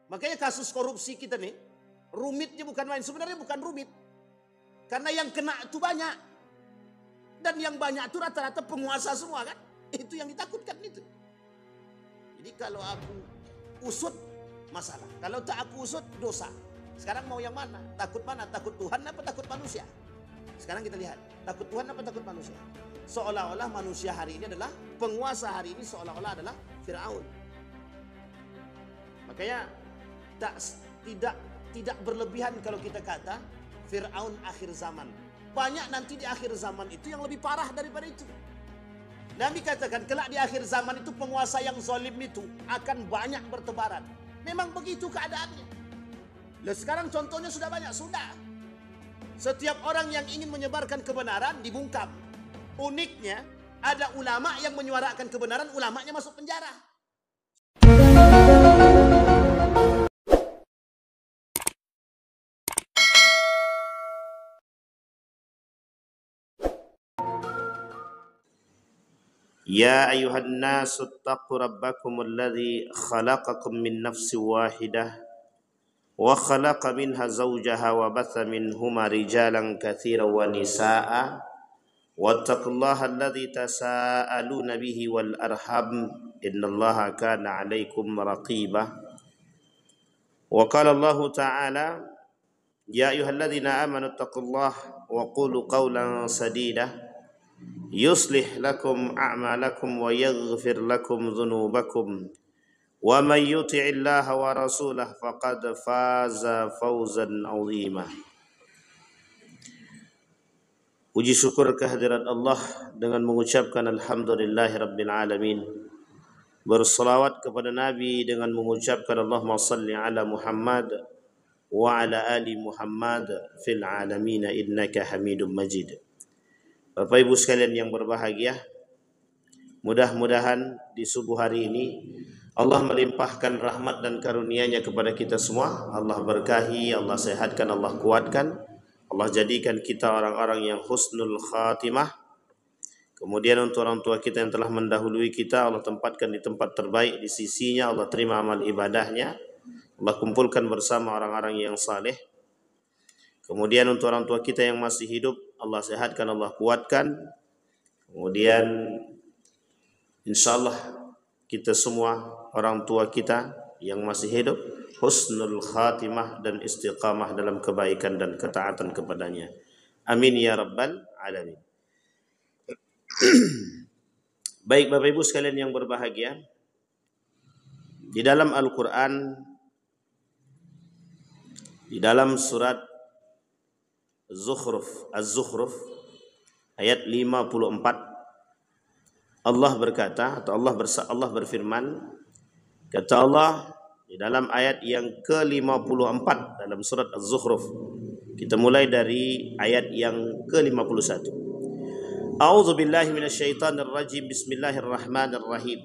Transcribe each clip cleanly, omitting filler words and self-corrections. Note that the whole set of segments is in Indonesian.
Makanya kasus korupsi kita nih, rumitnya bukan main. Sebenarnya bukan rumit. Karena yang kena itu banyak. Dan yang banyak itu rata-rata penguasa semua kan. Itu yang ditakutkan itu. Jadi kalau aku usut, masalah. Kalau tak aku usut, dosa. Sekarang mau yang mana? Takut mana? Takut Tuhan apa takut manusia? Sekarang kita lihat. Takut Tuhan apa takut manusia? Seolah-olah manusia hari ini adalah, penguasa hari ini seolah-olah adalah Fir'aun. Makanya tidak berlebihan kalau kita kata Fir'aun akhir zaman. Banyak nanti di akhir zaman itu yang lebih parah daripada itu. Nabi katakan kelak di akhir zaman itu penguasa yang zalim itu akan banyak bertebaran. Memang begitu keadaannya. Lah sekarang contohnya sudah banyak, sudah. Setiap orang yang ingin menyebarkan kebenaran dibungkam. Uniknya ada ulama yang menyuarakan kebenaran, ulamanya masuk penjara. Ya ayuhan nasu attaqu rabbakum alladhi khalaqakum min nafsin wahidah wa khalaqa minha zawjaha wa batha minhuma rijalan katsiran wa nisaa'a wattaqullaha alladhi tasaaluna bihi wal arham innallaha kana 'alaikum raqiba. Wa qala Allahu ta'ala ya ayyuhalladzina amanu taqullaha wa qulu qawlan sadida yuslih lakum a'malakum wa yaghfir lakum dhunubakum wa man yuti'illaha wa rasulahu faqad faza fawzan 'azima. Puji syukur kehadirat Allah dengan mengucapkan alhamdulillahirabbil alamin. Berselawat kepada Nabi dengan mengucapkan Allahumma salli ala Muhammad wa ala ali Muhammad fil alamin innaka Hamidum Majid. Bapak Ibu sekalian yang berbahagia, mudah-mudahan di subuh hari ini Allah melimpahkan rahmat dan karunia-Nya kepada kita semua. Allah berkahi, Allah sehatkan, Allah kuatkan, Allah jadikan kita orang-orang yang husnul khatimah. Kemudian untuk orang tua kita yang telah mendahului kita, Allah tempatkan di tempat terbaik di sisi-Nya, Allah terima amal ibadahnya, Allah kumpulkan bersama orang-orang yang saleh. Kemudian untuk orang tua kita yang masih hidup, Allah sehatkan, Allah kuatkan. Kemudian insyaallah kita semua orang tua kita yang masih hidup husnul khatimah dan istiqamah dalam kebaikan dan ketaatan kepadanya. Amin ya rabbal alamin. Baik Bapak Ibu sekalian yang berbahagia, di dalam Al-Qur'an, di dalam surat Az-Zukhruf ayat 54, Allah berkata atau Allah berfirman, kata Allah di dalam ayat yang ke-54 dalam surat Az-Zukhruf. Kita mulai dari ayat yang ke-51. A'udzu billahi minasyaitonir rajim. Bismillahirrahmanirrahim.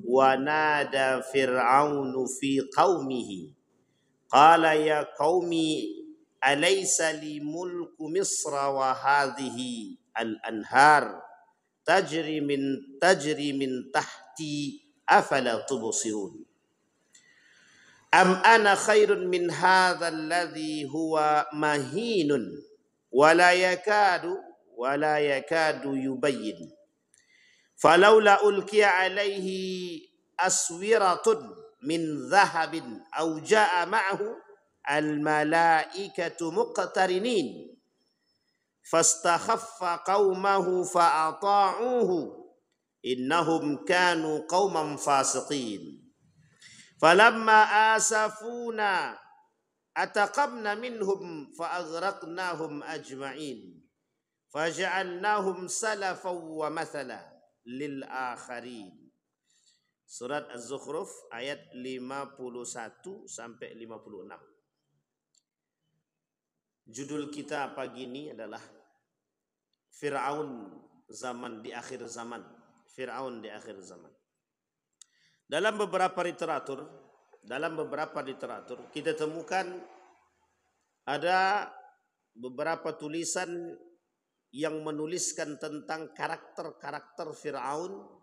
Wa nada fir'aunu fi qaumihi qala ya qaumi alaysa li mulku misra wa hadhihi al-anhar tajri min tahti afala tubsirun am ana khairun min hadha alladhi huwa mahinun wa la yakadu yubayyin falaula ulqiya alayhi aswiratun min dhahabin aw jaa ma'ahu al-malaikatu muqtarinin fastakhaffa qaumahu fa'ata'uhu innahum kanu qauman fasiqin falamma asafuna ataqamna minhum fa'aghraqnahum ajma'in faja'alnahum salafan wa mathala lil akharin. Surat Az-Zukhruf ayat 51 sampai 56. Judul kita pagi ini adalah Fir'aun zaman di akhir zaman. Fir'aun di akhir zaman. Dalam beberapa literatur kita temukan ada beberapa tulisan yang menuliskan tentang karakter-karakter Fir'aun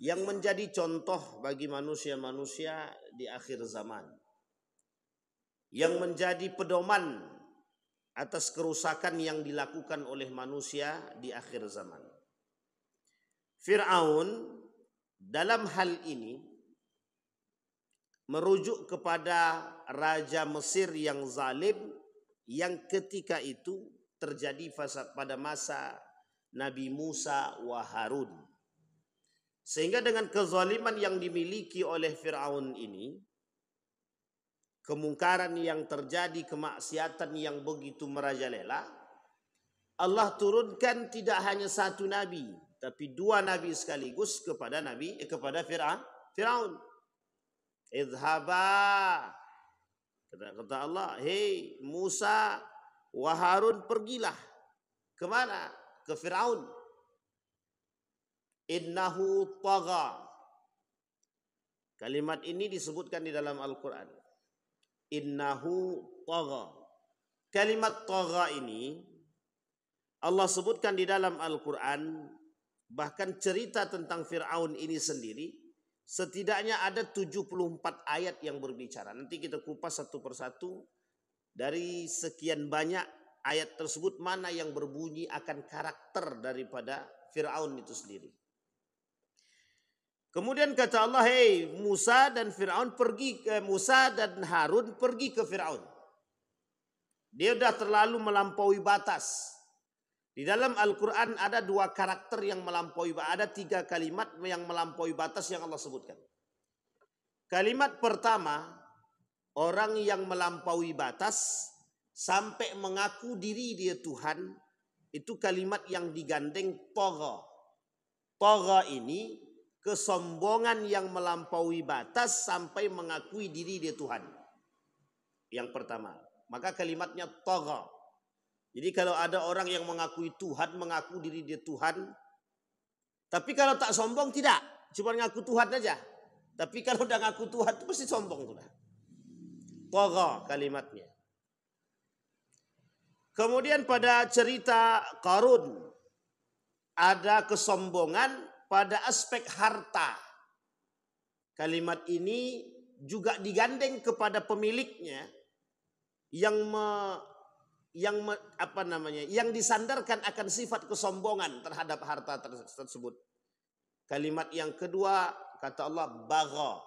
yang menjadi contoh bagi manusia-manusia di akhir zaman. yang menjadi pedoman atas kerusakan yang dilakukan oleh manusia di akhir zaman. Fir'aun dalam hal ini merujuk kepada raja Mesir yang zalim yang ketika itu terjadi pada masa Nabi Musa wa Harun. Sehingga dengan kezaliman yang dimiliki oleh Fir'aun ini, kemungkaran yang terjadi, kemaksiatan yang begitu merajalela, Allah turunkan tidak hanya satu nabi, tapi dua nabi sekaligus kepada Fir'aun. Idhaba, kata Allah, hei Musa wa Harun, pergilah. Kemana? Ke Fir'aun. Innahu tagha. Kalimat ini disebutkan di dalam Al-Quran. Innahu tagha. Kalimat tagha ini Allah sebutkan di dalam Al-Quran. Bahkan cerita tentang Fir'aun ini sendiri setidaknya ada 74 ayat yang berbicara. Nanti kita kupas satu persatu. Dari sekian banyak ayat tersebut, mana yang berbunyi akan karakter daripada Fir'aun itu sendiri. Kemudian kata Allah, hei Musa dan Harun pergi ke Fir'aun. Dia sudah terlalu melampaui batas. Di dalam Al-Quran ada dua karakter yang melampaui batas. Ada 3 kalimat yang melampaui batas yang Allah sebutkan. Kalimat pertama, orang yang melampaui batas sampai mengaku diri dia Tuhan, itu kalimat yang digandeng tagha. Tagha ini kesombongan yang melampaui batas sampai mengakui diri dia Tuhan. Yang pertama, maka kalimatnya tagha. Jadi kalau ada orang yang mengakui Tuhan, mengaku diri dia Tuhan, tapi kalau tak sombong tidak, cuma ngaku Tuhan aja. Tapi kalau udah ngaku Tuhan itu pasti sombong sudah. Tagha kalimatnya. Kemudian pada cerita Qarun ada kesombongan pada aspek harta. Kalimat ini juga digandeng kepada pemiliknya yang disandarkan akan sifat kesombongan terhadap harta tersebut. Kalimat yang kedua kata Allah bagha.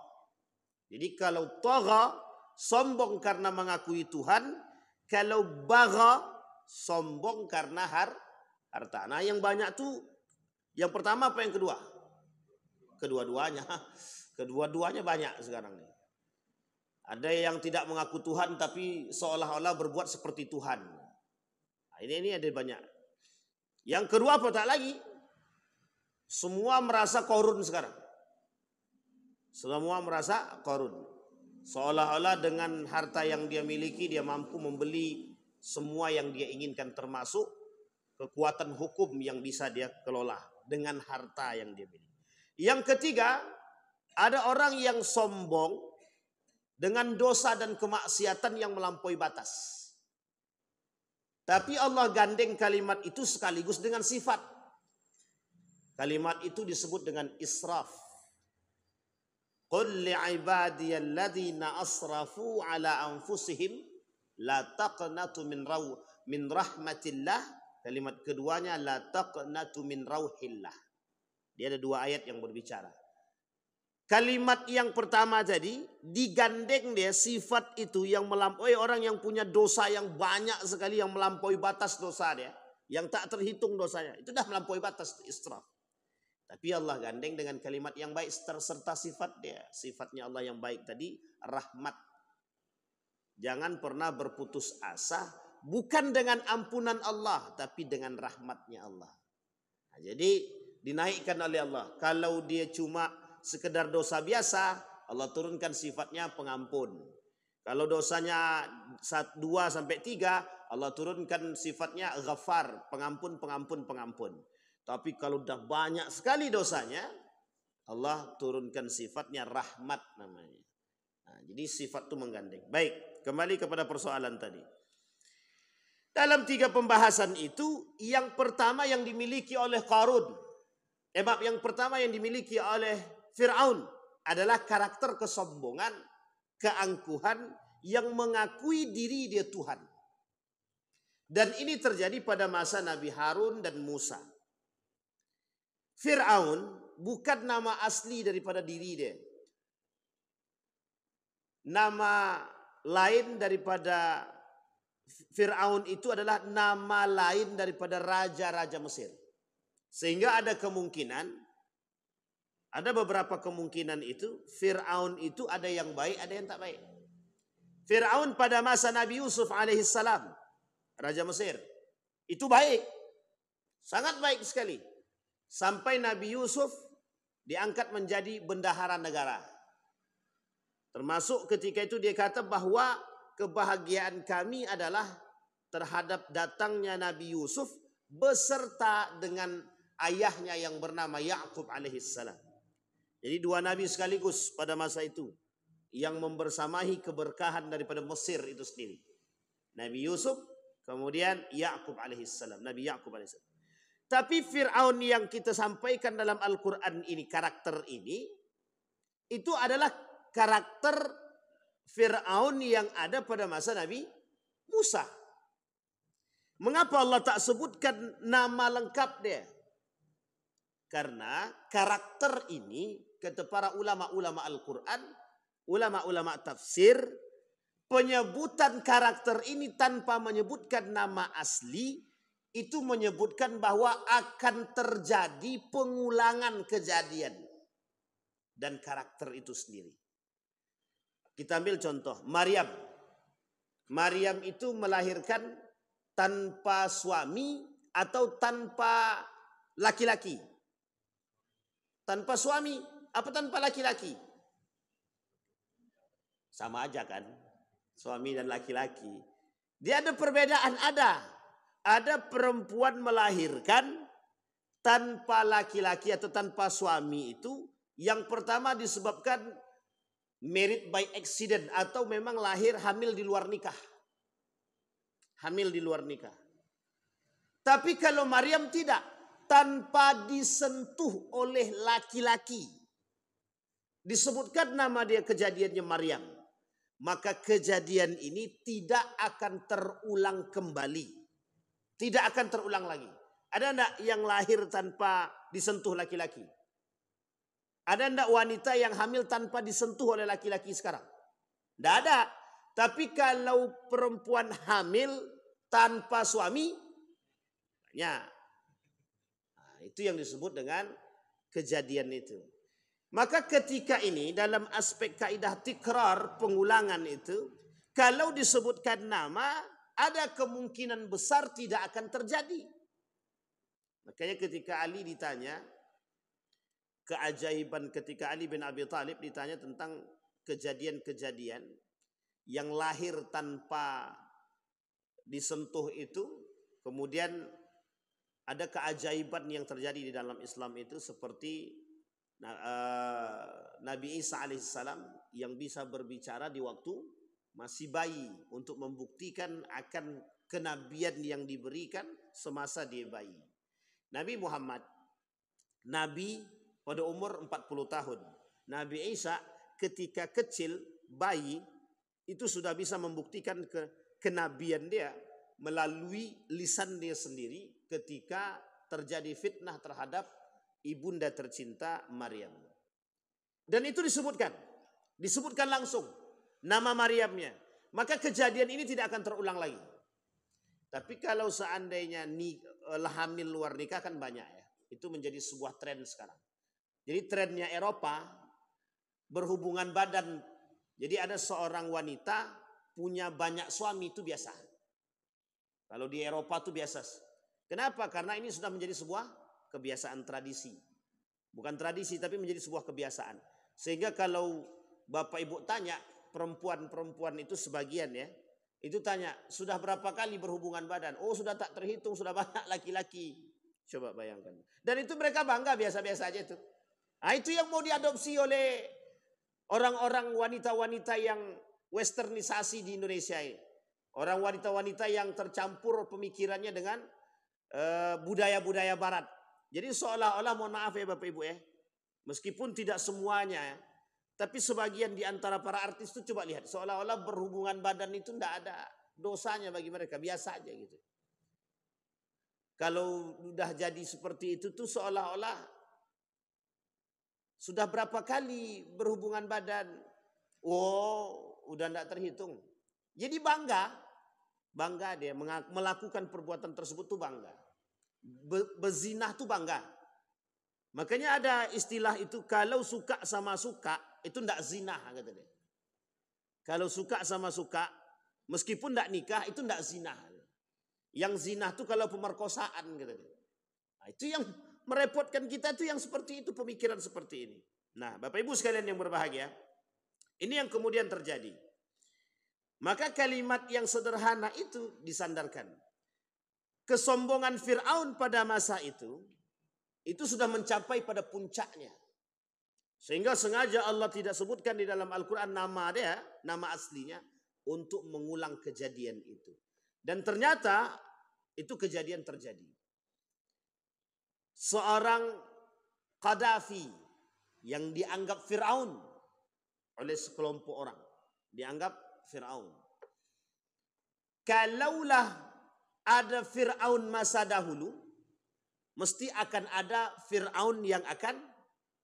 Jadi kalau tagha sombong karena mengakui Tuhan, kalau bagha sombong karena harta. Nah, yang banyak tuh yang pertama apa yang kedua? Kedua-duanya. Kedua-duanya banyak sekarang nih. Ada yang tidak mengaku Tuhan tapi seolah-olah berbuat seperti Tuhan. Nah, ini ada banyak. Yang kedua apa tak lagi? Semua merasa korun sekarang. Semua merasa korun. Seolah-olah dengan harta yang dia miliki dia mampu membeli semua yang dia inginkan, termasuk kekuatan hukum yang bisa dia kelola dengan harta yang dia miliki. Yang ketiga, ada orang yang sombong dengan dosa dan kemaksiatan yang melampaui batas. Tapi Allah gandeng kalimat itu sekaligus dengan sifat. Kalimat itu disebut dengan israf. Qul li'ibadiyalladzina asrafu ala anfusihim la taqnatu min rahmatillah. Kalimat keduanya la taqnatu min rauhillah. Dia ada 2 ayat yang berbicara. Kalimat yang pertama tadi digandeng dia sifat itu yang melampaui, orang yang punya dosa yang banyak sekali, yang melampaui batas dosa dia, yang tak terhitung dosanya, itu dah melampaui batas israf. Tapi Allah gandeng dengan kalimat yang baik serta sifat dia. Sifatnya Allah yang baik tadi rahmat. Jangan pernah berputus asa, bukan dengan ampunan Allah, tapi dengan rahmatnya Allah. Nah, jadi dinaikkan oleh Allah. Kalau dia cuma sekedar dosa biasa, Allah turunkan sifatnya pengampun. Kalau dosanya 2-3, Allah turunkan sifatnya ghafar, pengampun. Tapi kalau dah banyak sekali dosanya, Allah turunkan sifatnya rahmat namanya. Nah, jadi sifat itu menggandeng. Baik, kembali kepada persoalan tadi. Dalam 3 pembahasan itu, yang pertama yang dimiliki oleh Qarun, yang pertama yang dimiliki oleh Fir'aun adalah karakter kesombongan, keangkuhan yang mengakui diri dia Tuhan. Dan ini terjadi pada masa Nabi Harun dan Musa. Fir'aun bukan nama asli daripada diri dia. Nama lain daripada Fir'aun itu adalah nama lain daripada raja-raja Mesir. Sehingga ada beberapa kemungkinan itu, Fir'aun itu ada yang baik, ada yang tak baik. Fir'aun pada masa Nabi Yusuf alaihissalam, Raja Mesir, itu baik. Sangat baik sekali. Sampai Nabi Yusuf diangkat menjadi bendahara negara. Termasuk ketika itu dia kata bahwa kebahagiaan kami adalah terhadap datangnya Nabi Yusuf beserta dengan ayahnya yang bernama Ya'qub alaihissalam. Jadi dua nabi sekaligus pada masa itu yang membersamahi keberkahan daripada Mesir itu sendiri. Nabi Yusuf, kemudian Ya'qub alaihissalam, Nabi Ya'qub alaihissalam. Tapi Fir'aun yang kita sampaikan dalam Al-Quran ini, karakter ini, itu adalah karakter Fir'aun yang ada pada masa Nabi Musa. Mengapa Allah tak sebutkan nama lengkap dia? Karena karakter ini, kata para ulama-ulama Al-Quran, ulama-ulama tafsir, penyebutan karakter ini tanpa menyebutkan nama asli, itu menyebutkan bahwa akan terjadi pengulangan kejadian dan karakter itu sendiri. Kita ambil contoh, Maryam. Maryam itu melahirkan tanpa suami atau tanpa laki-laki. Tanpa suami, apa tanpa laki-laki? Sama aja kan? Suami dan laki-laki. Dia ada perbedaan, ada. Ada perempuan melahirkan tanpa laki-laki atau tanpa suami itu. Yang pertama disebabkan married by accident atau memang lahir hamil di luar nikah. Hamil di luar nikah. Tapi kalau Maryam tidak, tanpa disentuh oleh laki-laki. Disebutkan nama dia kejadiannya Maryam. Maka kejadian ini tidak akan terulang kembali. Tidak akan terulang lagi. Ada enggak yang lahir tanpa disentuh laki-laki? Ada enggak wanita yang hamil tanpa disentuh oleh laki-laki sekarang? Tidak ada. Tapi kalau perempuan hamil tanpa suami, banyak. Itu yang disebut dengan kejadian itu. Maka ketika ini dalam aspek kaidah tikrar, pengulangan itu, kalau disebutkan nama, ada kemungkinan besar tidak akan terjadi. Makanya ketika Ali ditanya, keajaiban ketika Ali bin Abi Thalib ditanya tentang kejadian-kejadian yang lahir tanpa disentuh itu, kemudian ada keajaiban yang terjadi di dalam Islam itu seperti Nabi Isa alaihissalam yang bisa berbicara di waktu masih bayi untuk membuktikan akan kenabian yang diberikan semasa dia bayi. Nabi Muhammad, Nabi pada umur 40 tahun. Nabi Isa ketika kecil, bayi, itu sudah bisa membuktikan kenabian dia melalui lisan dia sendiri ketika terjadi fitnah terhadap ibunda tercinta Maryam. Dan itu disebutkan langsung nama Maryamnya. Maka kejadian ini tidak akan terulang lagi. Tapi kalau seandainya hamil luar nikah kan banyak ya. Itu menjadi sebuah tren sekarang. Jadi trennya Eropa berhubungan badan. Jadi ada seorang wanita punya banyak suami itu biasa. Kalau di Eropa itu biasa. Kenapa? Karena ini sudah menjadi sebuah kebiasaan tradisi. Bukan tradisi tapi menjadi sebuah kebiasaan. Sehingga kalau Bapak Ibu tanya perempuan-perempuan itu sebagian ya. Itu tanya, sudah berapa kali berhubungan badan? Oh sudah tak terhitung, sudah banyak laki-laki. Coba bayangkan. Dan itu mereka bangga biasa-biasa aja itu. Nah itu yang mau diadopsi oleh orang-orang wanita-wanita yang westernisasi di Indonesia ini. Orang wanita-wanita yang tercampur pemikirannya dengan budaya-budaya barat. Jadi seolah-olah, mohon maaf ya Bapak Ibu ya. Meskipun tidak semuanya Tapi sebagian di antara para artis itu coba lihat, seolah-olah berhubungan badan itu tidak ada dosanya bagi mereka, biasa aja gitu. Kalau udah jadi seperti itu tuh seolah-olah sudah berapa kali berhubungan badan. Oh, udah tidak terhitung. Jadi bangga dia melakukan perbuatan tersebut tuh bangga. Bezinah tuh bangga. Makanya ada istilah itu, kalau suka sama suka itu tidak zina, kata dia. Kalau suka sama suka meskipun tidak nikah itu tidak zina. Yang zina itu kalau pemerkosaan, kata dia. Nah, itu yang merepotkan kita tuh yang seperti itu, pemikiran seperti ini. Nah, Bapak Ibu sekalian yang berbahagia, ini yang kemudian terjadi. Maka kalimat yang sederhana itu disandarkan. Kesombongan Fir'aun pada masa itu sudah mencapai pada puncaknya. Sehingga sengaja Allah tidak sebutkan di dalam Al-Quran nama dia, nama aslinya, untuk mengulang kejadian itu. Dan ternyata itu kejadian terjadi. Seorang Qaddafi yang dianggap Fir'aun oleh sekelompok orang. Dianggap Fir'aun. Kalaulah ada Fir'aun masa dahulu, mesti akan ada Fir'aun yang akan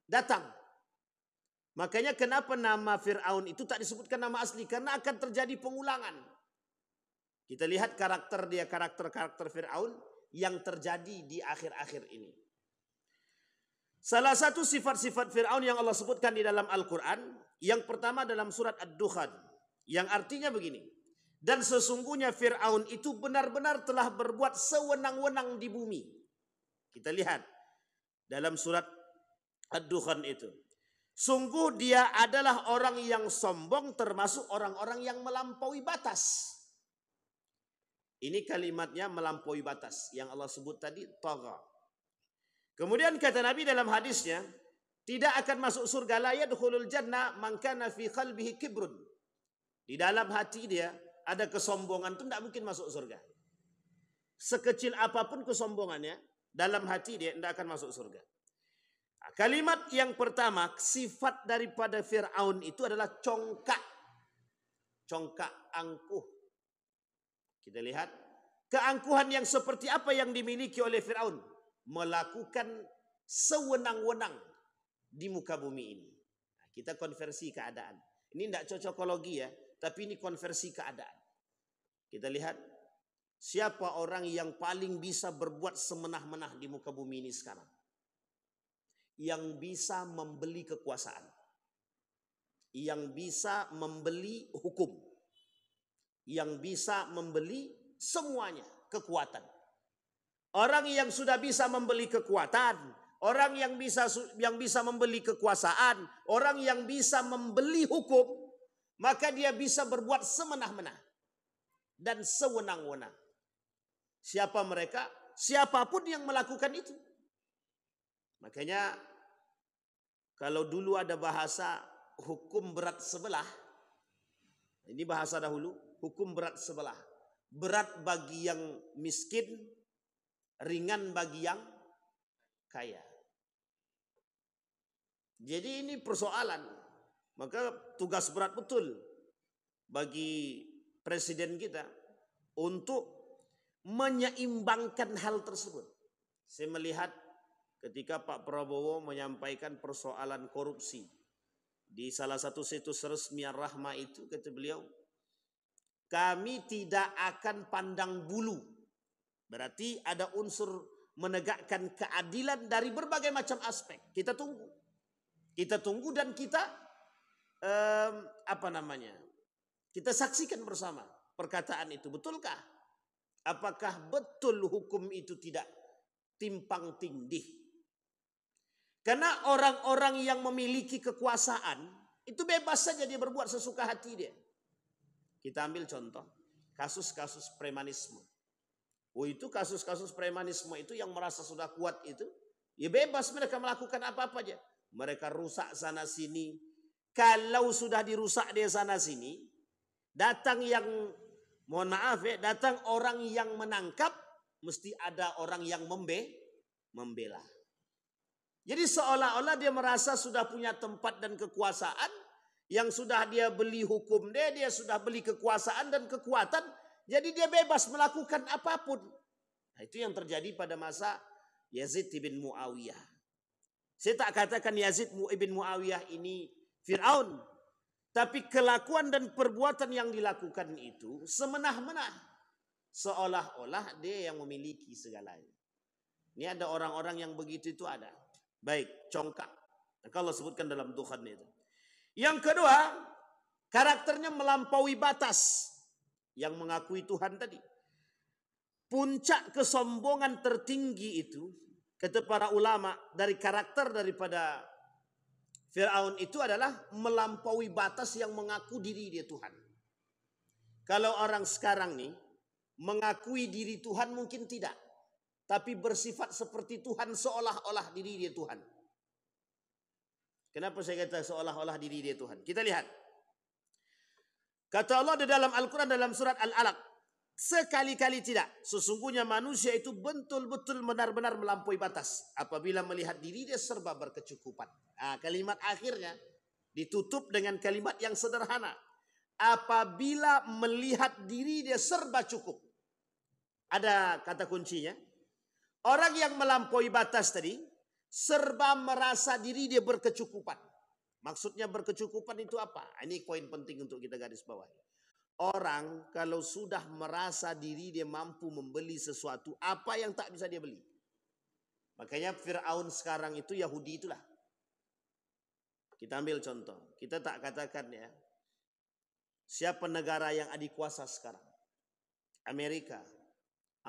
datang. Makanya kenapa nama Fir'aun itu tak disebutkan nama asli, karena akan terjadi pengulangan. Kita lihat karakter dia, karakter Fir'aun yang terjadi di akhir-akhir ini. Salah satu sifat-sifat Fir'aun yang Allah sebutkan di dalam Al-Quran, yang pertama dalam surat Ad-Dukhan, yang artinya begini. Dan sesungguhnya Fir'aun itu benar-benar telah berbuat sewenang-wenang di bumi. Kita lihat dalam surat Ad-Dukhan itu. Sungguh dia adalah orang yang sombong, termasuk orang-orang yang melampaui batas. Ini kalimatnya melampaui batas. Yang Allah sebut tadi, tagha. Kemudian kata Nabi dalam hadisnya, tidak akan masuk surga, la yadkhulul jannah man kana fi qalbihi kibrun. Di dalam hati dia ada kesombongan, itu tidak mungkin masuk surga. Sekecil apapun kesombongannya, dalam hati dia tidak akan masuk surga. Nah, kalimat yang pertama, sifat daripada Fir'aun itu adalah congkak. Congkak, angkuh. Kita lihat keangkuhan yang seperti apa yang dimiliki oleh Fir'aun. Melakukan sewenang-wenang di muka bumi ini. Nah, kita konversi keadaan. Ini tidak cocokologi ya, tapi ini konversi keadaan. Kita lihat siapa orang yang paling bisa berbuat semenah-menah di muka bumi ini sekarang. Yang bisa membeli kekuasaan. Yang bisa membeli hukum. Yang bisa membeli semuanya, kekuatan. Orang yang sudah bisa membeli kekuatan, orang yang bisa membeli kekuasaan, orang yang bisa membeli hukum, maka dia bisa berbuat semenah-menah dan sewenang-wenang. Siapa mereka? Siapapun yang melakukan itu. Makanya kalau dulu ada bahasa hukum berat sebelah, ini bahasa dahulu, hukum berat sebelah. Berat bagi yang miskin, ringan bagi yang kaya. Jadi ini persoalan. Maka tugas berat betul bagi presiden kita untuk menyeimbangkan hal tersebut. Saya melihat ketika Pak Prabowo menyampaikan persoalan korupsi di salah satu situs resmi Ar-Rahma itu, kata beliau, kami tidak akan pandang bulu. Berarti ada unsur menegakkan keadilan dari berbagai macam aspek. Kita tunggu. Kita tunggu dan kita kita saksikan bersama perkataan itu. Betulkah? Apakah betul hukum itu tidak timpang tindih? Karena orang-orang yang memiliki kekuasaan itu bebas saja dia berbuat sesuka hati dia. Kita ambil contoh kasus-kasus premanisme. Oh, itu kasus-kasus premanisme itu yang merasa sudah kuat itu, ya bebas mereka melakukan apa-apa aja. Mereka rusak sana sini. Kalau sudah dirusak di sana sini, datang yang, mohon maaf ya, datang orang yang menangkap, mesti ada orang yang membela. Jadi seolah-olah dia merasa sudah punya tempat dan kekuasaan, Yang sudah dia beli hukum dia sudah beli kekuasaan dan kekuatan. Jadi dia bebas melakukan apapun. Nah, itu yang terjadi pada masa Yazid bin Muawiyah. Saya tak katakan Yazid bin Muawiyah ini Fir'aun. Tapi kelakuan dan perbuatan yang dilakukan itu semenah-menah. Seolah-olah dia yang memiliki segalanya. Ini ada orang-orang yang begitu itu ada. Baik, congkak. Maka Allah sebutkan dalam Tuhan itu. Yang kedua, karakternya melampaui batas. Yang mengakui Tuhan tadi. Puncak kesombongan tertinggi itu, kata para ulama, dari karakter daripada Fir'aun itu adalah melampaui batas yang mengaku diri dia Tuhan. Kalau orang sekarang nih, mengakui diri Tuhan mungkin tidak. Tapi bersifat seperti Tuhan seolah-olah diri dia Tuhan. Kenapa saya kata seolah-olah diri dia Tuhan? Kita lihat. Kata Allah di dalam Al-Quran dalam surat Al-Alaq. Sekali-kali tidak. Sesungguhnya manusia itu betul-betul benar-benar melampaui batas. Apabila melihat diri dia serba berkecukupan. Nah, kalimat akhirnya ditutup dengan kalimat yang sederhana. Apabila melihat diri dia serba cukup. Ada kata kuncinya. Orang yang melampaui batas tadi. Serba merasa diri dia berkecukupan. Maksudnya berkecukupan itu apa? Ini poin penting untuk kita garis bawahi. Orang kalau sudah merasa diri dia mampu membeli sesuatu, apa yang tak bisa dia beli? Makanya Fir'aun sekarang itu Yahudi itulah. Kita ambil contoh. Kita tak katakan ya. Siapa negara yang adik kuasa sekarang? Amerika.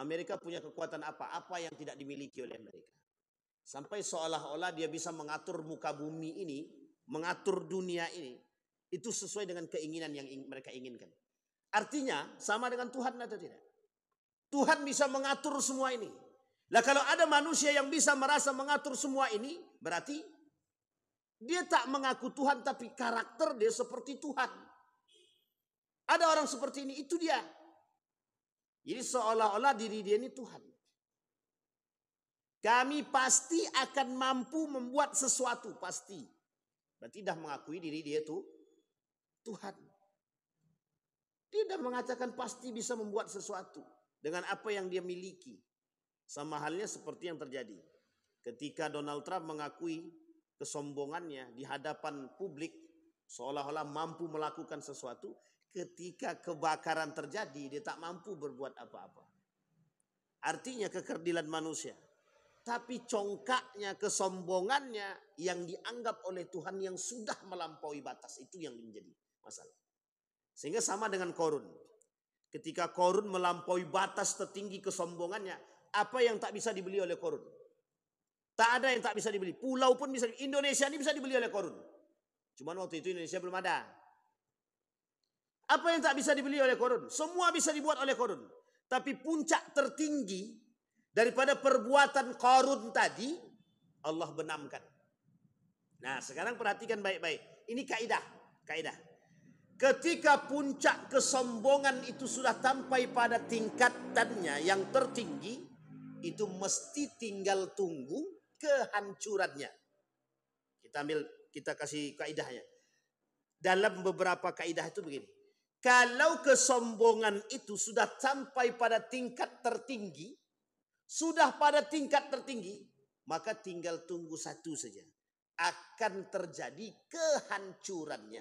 Amerika punya kekuatan apa? Apa yang tidak dimiliki oleh Amerika? Sampai seolah-olah dia bisa mengatur muka bumi ini, mengatur dunia ini, itu sesuai dengan keinginan yang mereka inginkan. Artinya sama dengan Tuhan atau tidak? Tuhan bisa mengatur semua ini. Lah kalau ada manusia yang bisa merasa mengatur semua ini, berarti dia tak mengaku Tuhan tapi karakter dia seperti Tuhan. Ada orang seperti ini, itu dia. Jadi seolah-olah diri dia ini Tuhan. Kami pasti akan mampu membuat sesuatu, pasti. Berarti dah mengakui diri dia itu Tuhan. Dia dah mengatakan pasti bisa membuat sesuatu dengan apa yang dia miliki. Sama halnya seperti yang terjadi ketika Donald Trump mengakui kesombongannya di hadapan publik seolah-olah mampu melakukan sesuatu. Ketika kebakaran terjadi dia tak mampu berbuat apa-apa. Artinya kekerdilan manusia. Tapi congkaknya, kesombongannya yang dianggap oleh Tuhan yang sudah melampaui batas. Itu yang menjadi masalah. Sehingga sama dengan Korun. Ketika Korun melampaui batas tertinggi kesombongannya. Apa yang tak bisa dibeli oleh Korun? Tak ada yang tak bisa dibeli. Pulau pun bisa dibeli. Indonesia ini bisa dibeli oleh Korun. Cuman waktu itu Indonesia belum ada. Apa yang tak bisa dibeli oleh Korun? Semua bisa dibuat oleh Korun. Tapi puncak tertinggi daripada perbuatan Qarun tadi, Allah benamkan. Nah sekarang perhatikan baik-baik. Ini kaidah. Ketika puncak kesombongan itu sudah sampai pada tingkatannya yang tertinggi, itu mesti tinggal tunggu kehancurannya. Kita kasih kaidahnya. Dalam beberapa kaidah itu begini. Kalau kesombongan itu sudah sampai pada tingkat tertinggi, maka tinggal tunggu satu saja. Akan terjadi kehancurannya.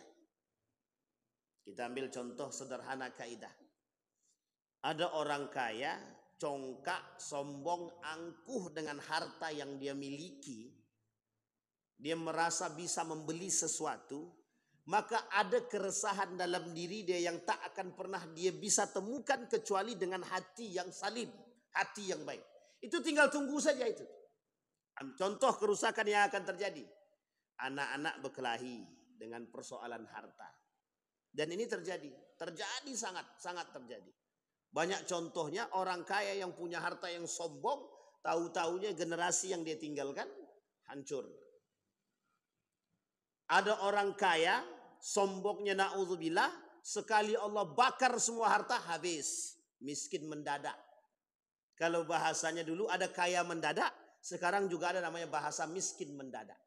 Kita ambil contoh sederhana kaidah. Ada orang kaya, congkak, sombong, angkuh dengan harta yang dia miliki. Dia merasa bisa membeli sesuatu. Maka ada keresahan dalam diri dia yang tak akan pernah dia bisa temukan kecuali dengan hati yang salim. Hati yang baik. Itu tinggal tunggu saja itu. Contoh kerusakan yang akan terjadi. Anak-anak berkelahi dengan persoalan harta. Dan ini terjadi. Terjadi sangat terjadi. Banyak contohnya orang kaya yang punya harta yang sombong. Tahu-taunya generasi yang dia tinggalkan hancur. Ada orang kaya, sombongnya na'udzubillah. Sekali Allah bakar semua harta habis. Miskin mendadak. Kalau bahasanya dulu ada kaya mendadak, sekarang juga ada namanya bahasa miskin mendadak.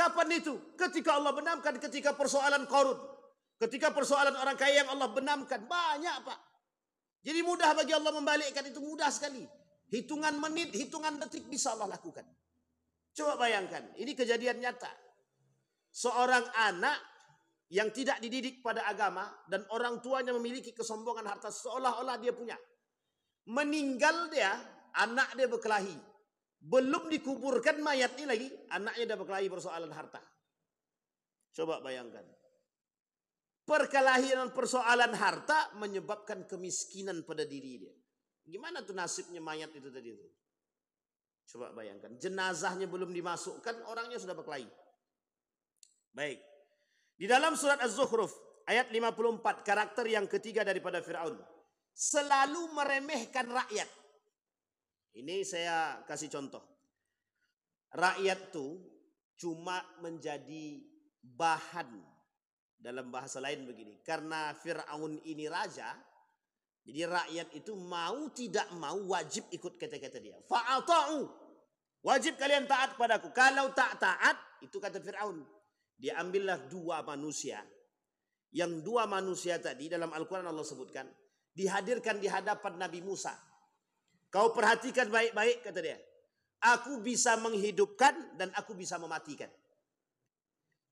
Kapan itu? Ketika Allah benamkan, ketika persoalan Qarun. Ketika persoalan orang kaya yang Allah benamkan. Banyak Pak. Jadi mudah bagi Allah membalikkan, itu mudah sekali. Hitungan menit, hitungan detik bisa Allah lakukan. Coba bayangkan, ini kejadian nyata. Seorang anak yang tidak dididik pada agama dan orang tuanya memiliki kesombongan harta seolah-olah dia punya. Meninggal dia, anak dia berkelahi. Belum dikuburkan mayat ini lagi, anaknya dah berkelahi persoalan harta. Coba bayangkan. Perkelahian persoalan harta menyebabkan kemiskinan pada diri dia. Gimana tuh nasibnya mayat itu tadi itu? Coba bayangkan, jenazahnya belum dimasukkan, orangnya sudah berkelahi. Baik. Di dalam surat Az-Zukhruf ayat 54, karakter yang ketiga daripada Fir'aun. Selalu meremehkan rakyat. Ini saya kasih contoh. Rakyat tuh cuma menjadi bahan, dalam bahasa lain begini. Karena Fir'aun ini raja, jadi rakyat itu mau tidak mau wajib ikut kata-kata dia. Fa'ata'u. Wajib kalian taat padaku. Kalau tak taat, itu kata Fir'aun. Dia ambillah dua manusia. Yang dua manusia tadi dalam Al-Quran Allah sebutkan. Dihadirkan di hadapan Nabi Musa. Kau perhatikan baik-baik kata dia. Aku bisa menghidupkan dan aku bisa mematikan.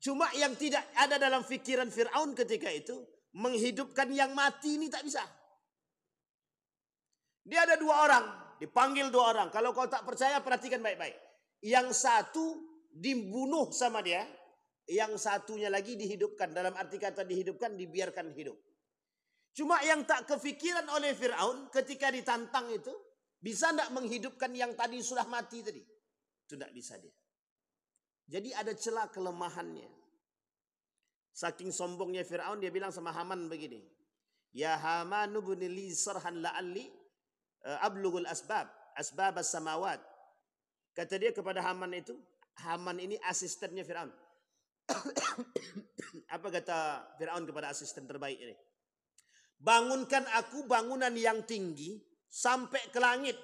Cuma yang tidak ada dalam fikiran Fir'aun ketika itu. Menghidupkan yang mati ini tak bisa. Dia ada dua orang. Dipanggil dua orang. Kalau kau tak percaya perhatikan baik-baik. Yang satu dibunuh sama dia. Yang satunya lagi dihidupkan. Dalam arti kata dihidupkan, dibiarkan hidup. Cuma yang tak kefikiran oleh Fir'aun ketika ditantang itu. Bisa tidak menghidupkan yang tadi sudah mati tadi? Itu tidak bisa dia. Jadi ada celah kelemahannya. Saking sombongnya Fir'aun, dia bilang sama Haman begini. Ya Haman ibni li sarhan la'alli ablughul asbab as-samawat. Kata dia kepada Haman itu, Haman ini asistennya Fir'aun. Apa kata Fir'aun kepada asisten terbaik ini? Bangunkan aku bangunan yang tinggi sampai ke langit.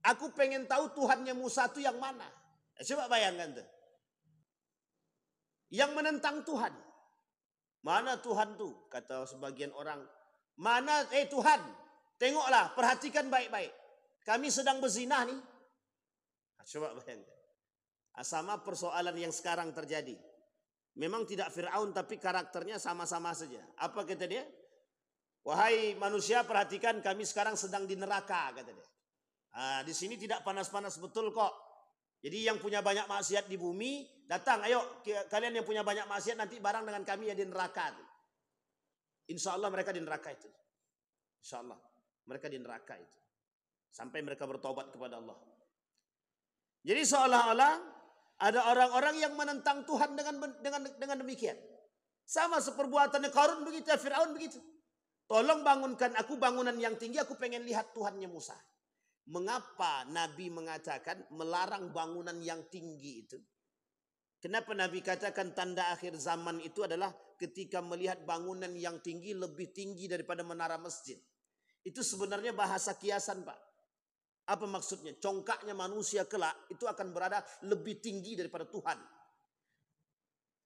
Aku pengen tahu Tuhannya Musa itu yang mana. Coba bayangkan tuh. Yang menentang Tuhan. Mana Tuhan tuh? Kata sebagian orang. Mana Tuhan? Tengoklah, perhatikan baik-baik. Kami sedang berzinah nih. Coba bayangkan. Sama persoalan yang sekarang terjadi. Memang tidak Fir'aun tapi karakternya sama-sama saja. Apa kata dia? Wahai manusia, perhatikan kami sekarang sedang di neraka, kata dia. Di sini tidak panas-panas betul kok. Jadi yang punya banyak maksiat di bumi, datang, ayo kalian yang punya banyak maksiat nanti bareng dengan kami ya di neraka. Insya Allah mereka di neraka itu. Insya Allah mereka di neraka itu. Sampai mereka bertobat kepada Allah. Jadi seolah-olah ada orang-orang yang menentang Tuhan dengan demikian. Sama seperbuatannya Qarun begitu, Fir'aun begitu. Tolong bangunkan aku bangunan yang tinggi, aku pengen lihat Tuhannya Musa. Mengapa Nabi mengatakan melarang bangunan yang tinggi itu? Kenapa Nabi katakan tanda akhir zaman itu adalah ketika melihat bangunan yang tinggi lebih tinggi daripada menara masjid. Itu sebenarnya bahasa kiasan Pak. Apa maksudnya? Congkaknya manusia kelak itu akan berada lebih tinggi daripada Tuhan.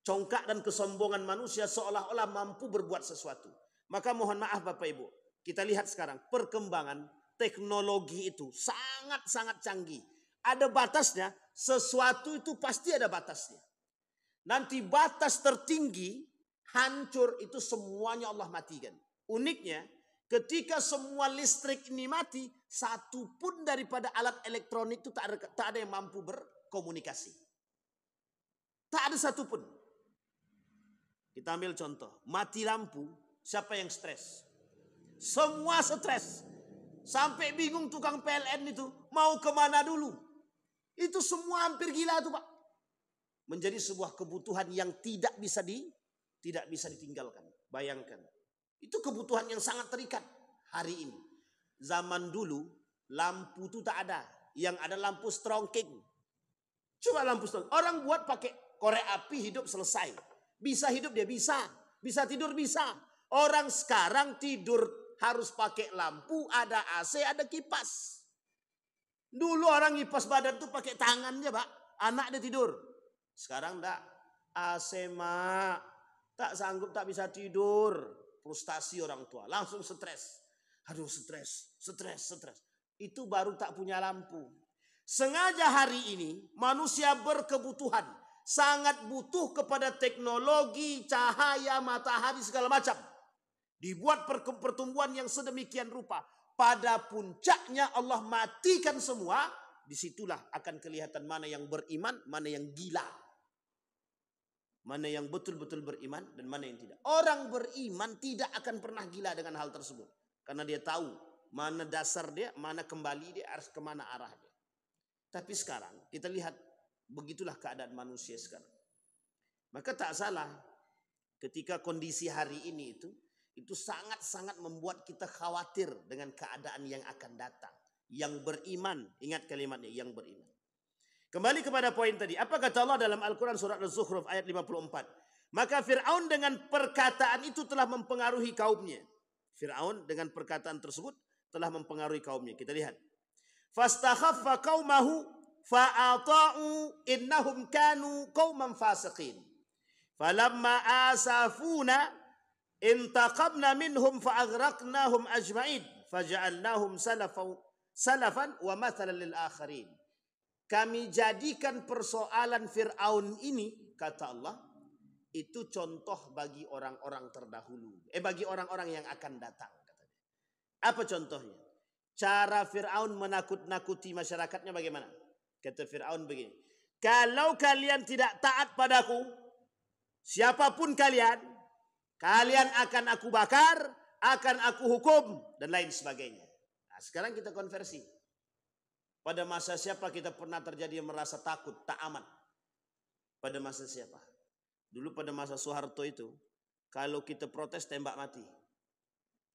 Congkak dan kesombongan manusia seolah-olah mampu berbuat sesuatu. Maka mohon maaf Bapak Ibu, kita lihat sekarang perkembangan teknologi itu sangat-sangat canggih. Ada batasnya, sesuatu itu pasti ada batasnya. Nanti batas tertinggi, hancur itu semuanya Allah matikan. Uniknya, ketika semua listrik ini mati, satu pun daripada alat elektronik itu tak ada yang mampu berkomunikasi. Tak ada satu pun. Kita ambil contoh, mati lampu. Siapa yang stres? Semua stres. Sampai bingung tukang PLN itu mau kemana dulu. Itu semua hampir gila tuh Pak. Menjadi sebuah kebutuhan yang tidak bisa ditinggalkan. Bayangkan. Itu kebutuhan yang sangat terikat hari ini. Zaman dulu lampu itu tak ada. Yang ada lampu strongking. Coba lampu strongking. Orang buat pakai korek api hidup selesai. Bisa hidup dia bisa. Bisa tidur bisa. Orang sekarang tidur harus pakai lampu, ada AC, ada kipas. Dulu orang kipas badan tuh pakai tangannya Pak. Anak dia tidur. Sekarang enggak. Asema, tak sanggup, tak bisa tidur. Frustasi orang tua, langsung stres. Aduh, stres. Itu baru tak punya lampu. Sengaja hari ini manusia berkebutuhan, sangat butuh kepada teknologi, cahaya, matahari, segala macam. Dibuat pertumbuhan yang sedemikian rupa. Pada puncaknya Allah matikan semua. Disitulah akan kelihatan mana yang beriman, mana yang gila. Mana yang betul-betul beriman dan mana yang tidak. Orang beriman tidak akan pernah gila dengan hal tersebut. Karena dia tahu mana dasar dia, mana kembali dia, harus kemana arah dia. Tapi sekarang kita lihat begitulah keadaan manusia sekarang. Maka tak salah ketika kondisi hari ini itu sangat-sangat membuat kita khawatir dengan keadaan yang akan datang. Yang beriman, ingat kalimatnya, yang beriman. Kembali kepada poin tadi. Apa kata Allah dalam Al-Quran surat Az-Zukhruf ayat 54? Maka Fir'aun dengan perkataan itu telah mempengaruhi kaumnya. Fir'aun dengan perkataan tersebut telah mempengaruhi kaumnya. Kita lihat. Fastakhaffa qaumahu fa'ata'u innahum kanu qauman fasiqin. Falamma asafuna intaqamna minhum fa'aghraqnahum ajma'in. Faja'alnahum salafan wa mathalan lil akharin. Kami jadikan persoalan Fir'aun ini, kata Allah, itu contoh bagi orang-orang terdahulu. Bagi orang-orang yang akan datang. Katanya. Apa contohnya? Cara Fir'aun menakut-nakuti masyarakatnya bagaimana? Kata Fir'aun begini. Kalau kalian tidak taat padaku, siapapun kalian akan aku bakar, akan aku hukum, dan lain sebagainya. Nah, sekarang kita konversi. Pada masa siapa kita pernah terjadi yang merasa takut, tak aman? Pada masa siapa? Dulu pada masa Soeharto itu, kalau kita protes tembak mati.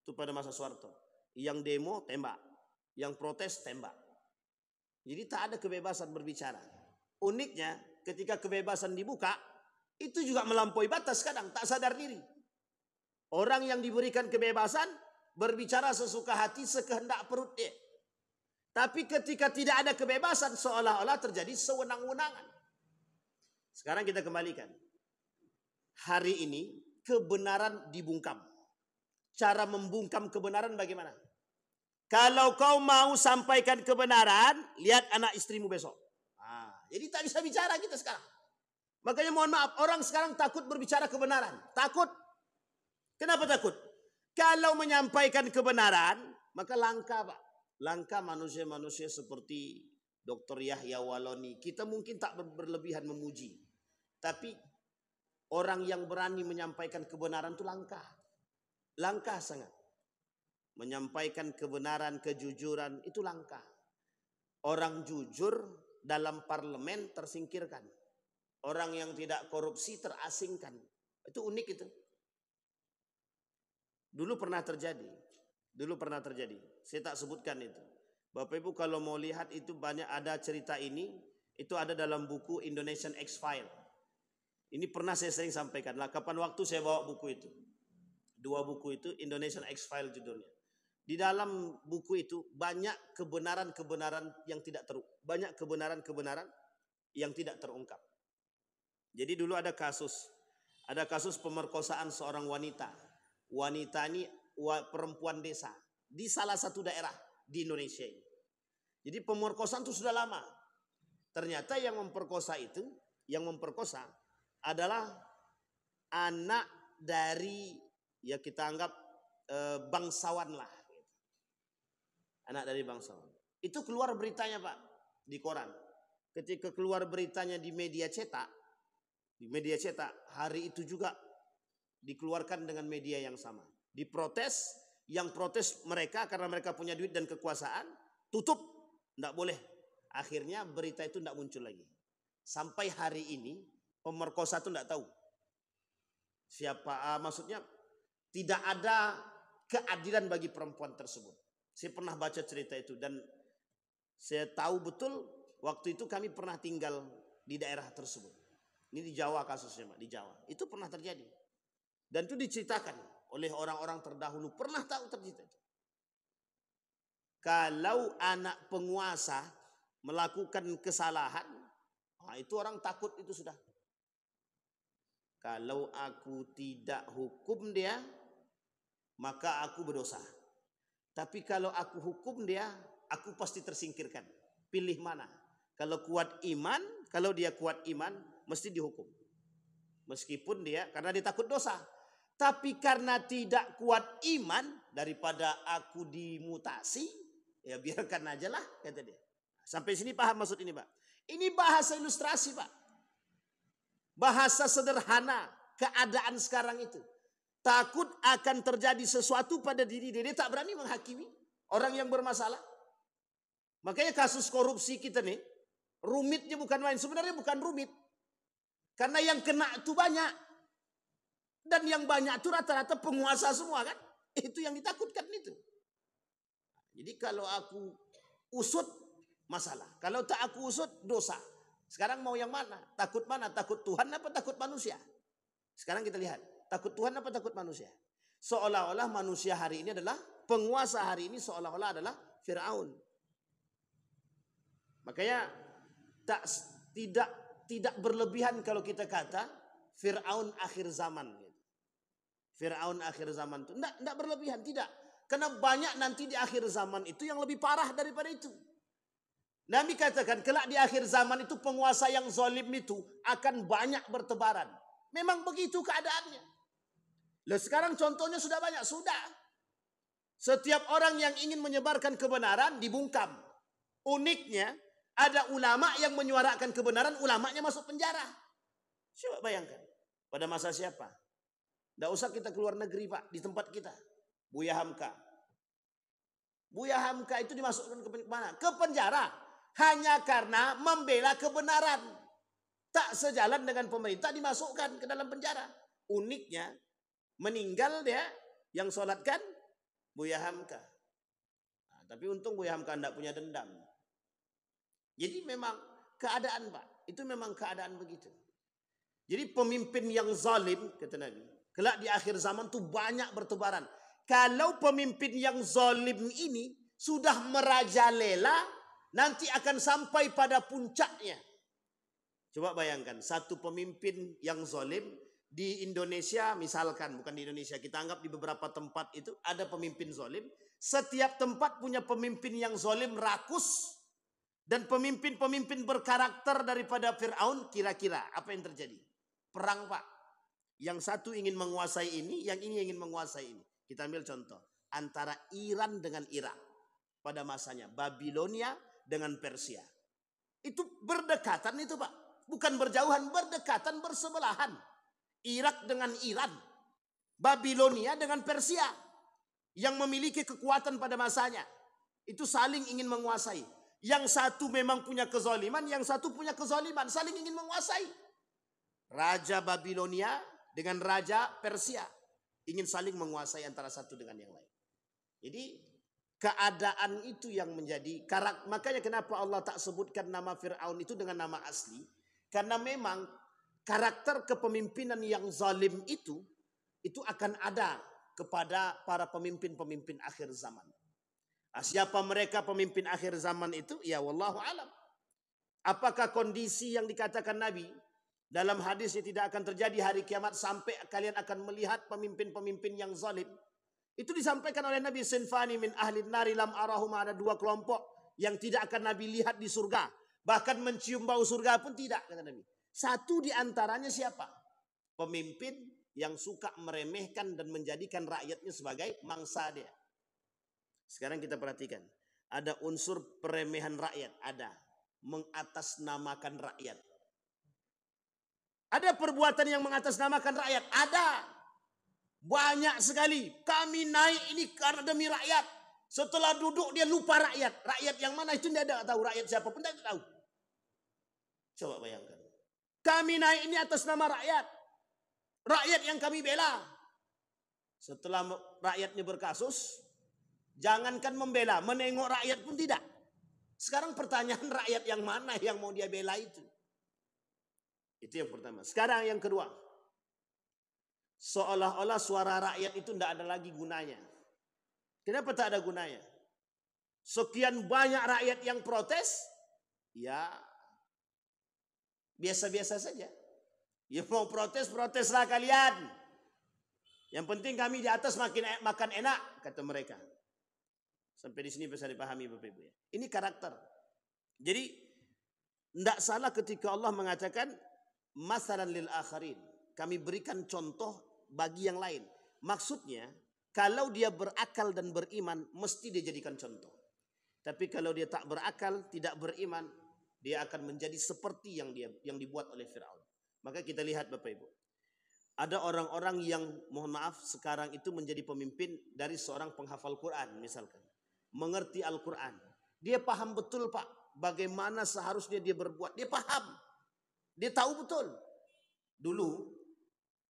Itu pada masa Soeharto. Yang demo tembak, yang protes tembak. Jadi tak ada kebebasan berbicara. Uniknya ketika kebebasan dibuka, itu juga melampaui batas kadang, tak sadar diri. Orang yang diberikan kebebasan berbicara sesuka hati, sekehendak perut dia. Tapi ketika tidak ada kebebasan, seolah-olah terjadi sewenang-wenangan. Sekarang kita kembalikan. Hari ini kebenaran dibungkam. Cara membungkam kebenaran bagaimana? Kalau kau mau sampaikan kebenaran, lihat anak istrimu besok. Jadi tak bisa bicara kita sekarang. Makanya mohon maaf, orang sekarang takut berbicara kebenaran. Takut. Kenapa takut? Kalau menyampaikan kebenaran, maka langka, Pak. Langka manusia-manusia seperti Dr. Yahya Waloni. Kita mungkin tak berlebihan memuji. Tapi orang yang berani menyampaikan kebenaran itu langka. Langka sangat. Menyampaikan kebenaran, kejujuran itu langka. Orang jujur dalam parlemen tersingkirkan. Orang yang tidak korupsi terasingkan. Itu unik itu. Dulu pernah terjadi. Saya tak sebutkan itu. Bapak Ibu kalau mau lihat itu banyak ada cerita ini. Itu ada dalam buku Indonesian X-File. Ini pernah saya sering sampaikan. Lah kapan waktu saya bawa buku itu. 2 buku itu Indonesian X-File judulnya. Di dalam buku itu banyak kebenaran-kebenaran yang tidak terungkap. Jadi dulu ada kasus pemerkosaan seorang wanita. Wanita ini perempuan desa di salah satu daerah di Indonesia ini. Jadi pemerkosaan itu sudah lama. Ternyata yang memperkosa adalah anak dari ya kita anggap bangsawan lah. Anak dari bangsawan. Itu keluar beritanya Pak di koran. Ketika keluar beritanya di media cetak, hari itu juga dikeluarkan dengan media yang sama. Diprotes, yang protes mereka karena mereka punya duit dan kekuasaan, tutup, tidak boleh. Akhirnya berita itu tidak muncul lagi. Sampai hari ini pemerkosa itu tidak tahu siapa, maksudnya tidak ada keadilan bagi perempuan tersebut. Saya pernah baca cerita itu dan saya tahu betul waktu itu kami pernah tinggal di daerah tersebut. Ini di Jawa kasusnya, Pak, di Jawa. Itu pernah terjadi. Dan itu diceritakan oleh orang-orang terdahulu, pernah tahu terjadi itu. Kalau anak penguasa melakukan kesalahan, itu orang takut itu sudah. Kalau aku tidak hukum dia, maka aku berdosa. Tapi kalau aku hukum dia, aku pasti tersingkirkan. Pilih mana? Kalau kuat iman, kalau dia kuat iman, mesti dihukum. Meskipun dia, karena dia takut dosa. Tapi karena tidak kuat iman, daripada aku dimutasi, ya biarkan aja lah, kata dia. Sampai sini paham maksud ini, Pak? Ini bahasa ilustrasi, Pak. Bahasa sederhana keadaan sekarang itu. Takut akan terjadi sesuatu pada diri dia. Dia tak berani menghakimi orang yang bermasalah. Makanya kasus korupsi kita nih, rumitnya bukan main. Sebenarnya bukan rumit. Karena yang kena itu banyak. Dan yang banyak itu rata-rata penguasa semua kan. Itu yang ditakutkan itu. Jadi kalau aku usut, masalah. Kalau tak aku usut, dosa. Sekarang mau yang mana? Takut mana? Takut Tuhan apa takut manusia? Sekarang kita lihat. Takut Tuhan apa takut manusia? Seolah-olah manusia hari ini adalah, penguasa hari ini seolah-olah adalah Fir'aun. Makanya tidak berlebihan kalau kita kata Fir'aun akhir zaman. Fir'aun akhir zaman itu tidak berlebihan, tidak. Karena banyak nanti di akhir zaman itu yang lebih parah daripada itu. Nabi katakan kelak di akhir zaman itu penguasa yang zalim itu akan banyak bertebaran. Memang begitu keadaannya. Lalu sekarang contohnya sudah banyak, sudah. Setiap orang yang ingin menyebarkan kebenaran dibungkam. Uniknya ada ulama yang menyuarakan kebenaran, ulamanya masuk penjara. Coba bayangkan. Pada masa siapa? Tidak usah kita keluar negeri, Pak, di tempat kita. Buya Hamka. Buya Hamka itu dimasukkan ke mana? Ke penjara. Hanya karena membela kebenaran. Tak sejalan dengan pemerintah, dimasukkan ke dalam penjara. Uniknya, meninggal dia yang sholatkan Buya Hamka. Nah, tapi untung Buya Hamka tidak punya dendam. Jadi memang keadaan, Pak. Itu memang keadaan begitu. Jadi pemimpin yang zalim, kata Nabi, kelak di akhir zaman itu banyak bertebaran. Kalau pemimpin yang zalim ini sudah merajalela, nanti akan sampai pada puncaknya. Coba bayangkan, satu pemimpin yang zalim di Indonesia, misalkan, bukan di Indonesia, kita anggap di beberapa tempat itu ada pemimpin zalim. Setiap tempat punya pemimpin yang zalim rakus. Dan pemimpin-pemimpin berkarakter daripada Fir'aun, kira-kira apa yang terjadi? Perang, Pak. Yang satu ingin menguasai ini, yang ini ingin menguasai ini. Kita ambil contoh. Antara Iran dengan Irak. Pada masanya. Babilonia dengan Persia. Itu berdekatan itu, Pak. Bukan berjauhan, berdekatan, bersebelahan. Irak dengan Iran. Babilonia dengan Persia. Yang memiliki kekuatan pada masanya. Itu saling ingin menguasai. Yang satu memang punya kezaliman, yang satu punya kezaliman, saling ingin menguasai. Raja Babilonia dengan Raja Persia ingin saling menguasai antara satu dengan yang lain. Jadi keadaan itu yang menjadi karakter. Makanya kenapa Allah tak sebutkan nama Fir'aun itu dengan nama asli? Karena memang karakter kepemimpinan yang zalim itu akan ada kepada para pemimpin-pemimpin akhir zaman. Siapa mereka pemimpin akhir zaman itu? Ya wallahu alam. Apakah kondisi yang dikatakan Nabi dalam hadisnya tidak akan terjadi hari kiamat sampai kalian akan melihat pemimpin-pemimpin yang zalim? Itu disampaikan oleh Nabi, sinfani min ahli nari lam arahum, ada dua kelompok yang tidak akan Nabi lihat di surga. Bahkan mencium bau surga pun tidak, kata Nabi. Satu di antaranya siapa? Pemimpin yang suka meremehkan dan menjadikan rakyatnya sebagai mangsa dia. Sekarang kita perhatikan. Ada unsur peremehan rakyat. Ada. Mengatasnamakan rakyat. Ada perbuatan yang mengatasnamakan rakyat. Ada. Banyak sekali. Kami naik ini karena demi rakyat. Setelah duduk dia lupa rakyat. Rakyat yang mana itu tidak ada tahu. Rakyat siapa pun tidak tahu. Coba bayangkan. Kami naik ini atas nama rakyat. Rakyat yang kami bela. Setelah rakyatnya berkasus, jangankan membela, menengok rakyat pun tidak. Sekarang pertanyaan, rakyat yang mana yang mau dia bela itu? Itu yang pertama. Sekarang yang kedua. Seolah-olah suara rakyat itu tidak ada lagi gunanya. Kenapa tak ada gunanya? Sekian banyak rakyat yang protes, ya biasa-biasa saja. Ya mau protes, proteslah kalian. Yang penting kami di atas makan enak, kata mereka. Sampai di sini bisa dipahami Bapak Ibu ya. Ini karakter. Jadi tidak salah ketika Allah mengatakan masalan lil akharin. Kami berikan contoh bagi yang lain. Maksudnya kalau dia berakal dan beriman mesti dia jadikan contoh. Tapi kalau dia tak berakal, tidak beriman, dia akan menjadi seperti yang dibuat oleh Firaun. Maka kita lihat Bapak Ibu. Ada orang-orang yang mohon maaf sekarang itu menjadi pemimpin dari seorang penghafal Quran misalkan. Mengerti Al-Quran. Dia paham betul Pak bagaimana seharusnya dia berbuat. Dia paham. Dia tahu betul. Dulu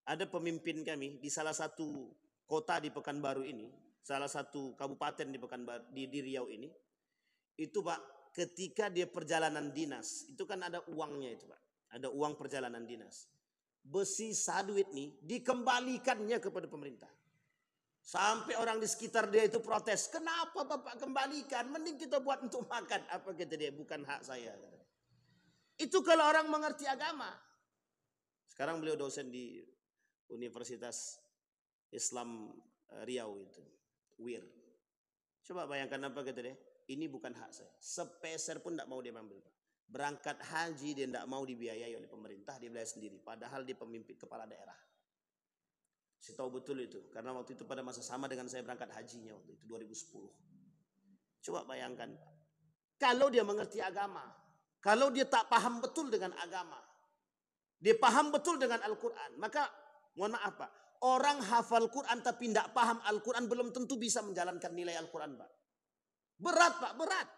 ada pemimpin kami di salah satu kota di Pekanbaru ini. Salah satu kabupaten di Pekanbaru di Riau ini. Itu Pak ketika dia perjalanan dinas. Itu kan ada uangnya itu Pak. Ada uang perjalanan dinas. Besi saduit nih dikembalikannya kepada pemerintah. Sampai orang di sekitar dia itu protes. Kenapa Bapak kembalikan? Mending kita buat untuk makan. Apa kata dia? Bukan hak saya. Itu kalau orang mengerti agama. Sekarang beliau dosen di Universitas Islam Riau itu. WIR. Coba bayangkan apa kata dia? Ini bukan hak saya. Sepeser pun tidak mau dia ambil Pak. Berangkat haji dia tidak mau dibiayai oleh pemerintah, dia biaya sendiri. Padahal dia pemimpin kepala daerah. Saya tahu betul itu. Karena waktu itu pada masa sama dengan saya berangkat hajinya waktu itu 2010. Coba bayangkan. Kalau dia mengerti agama. Kalau dia tak paham betul dengan agama. Dia paham betul dengan Al-Quran. Maka mohon maaf Pak. Orang hafal Quran tapi tidak paham Al-Quran belum tentu bisa menjalankan nilai Al-Quran Pak. Berat Pak, berat.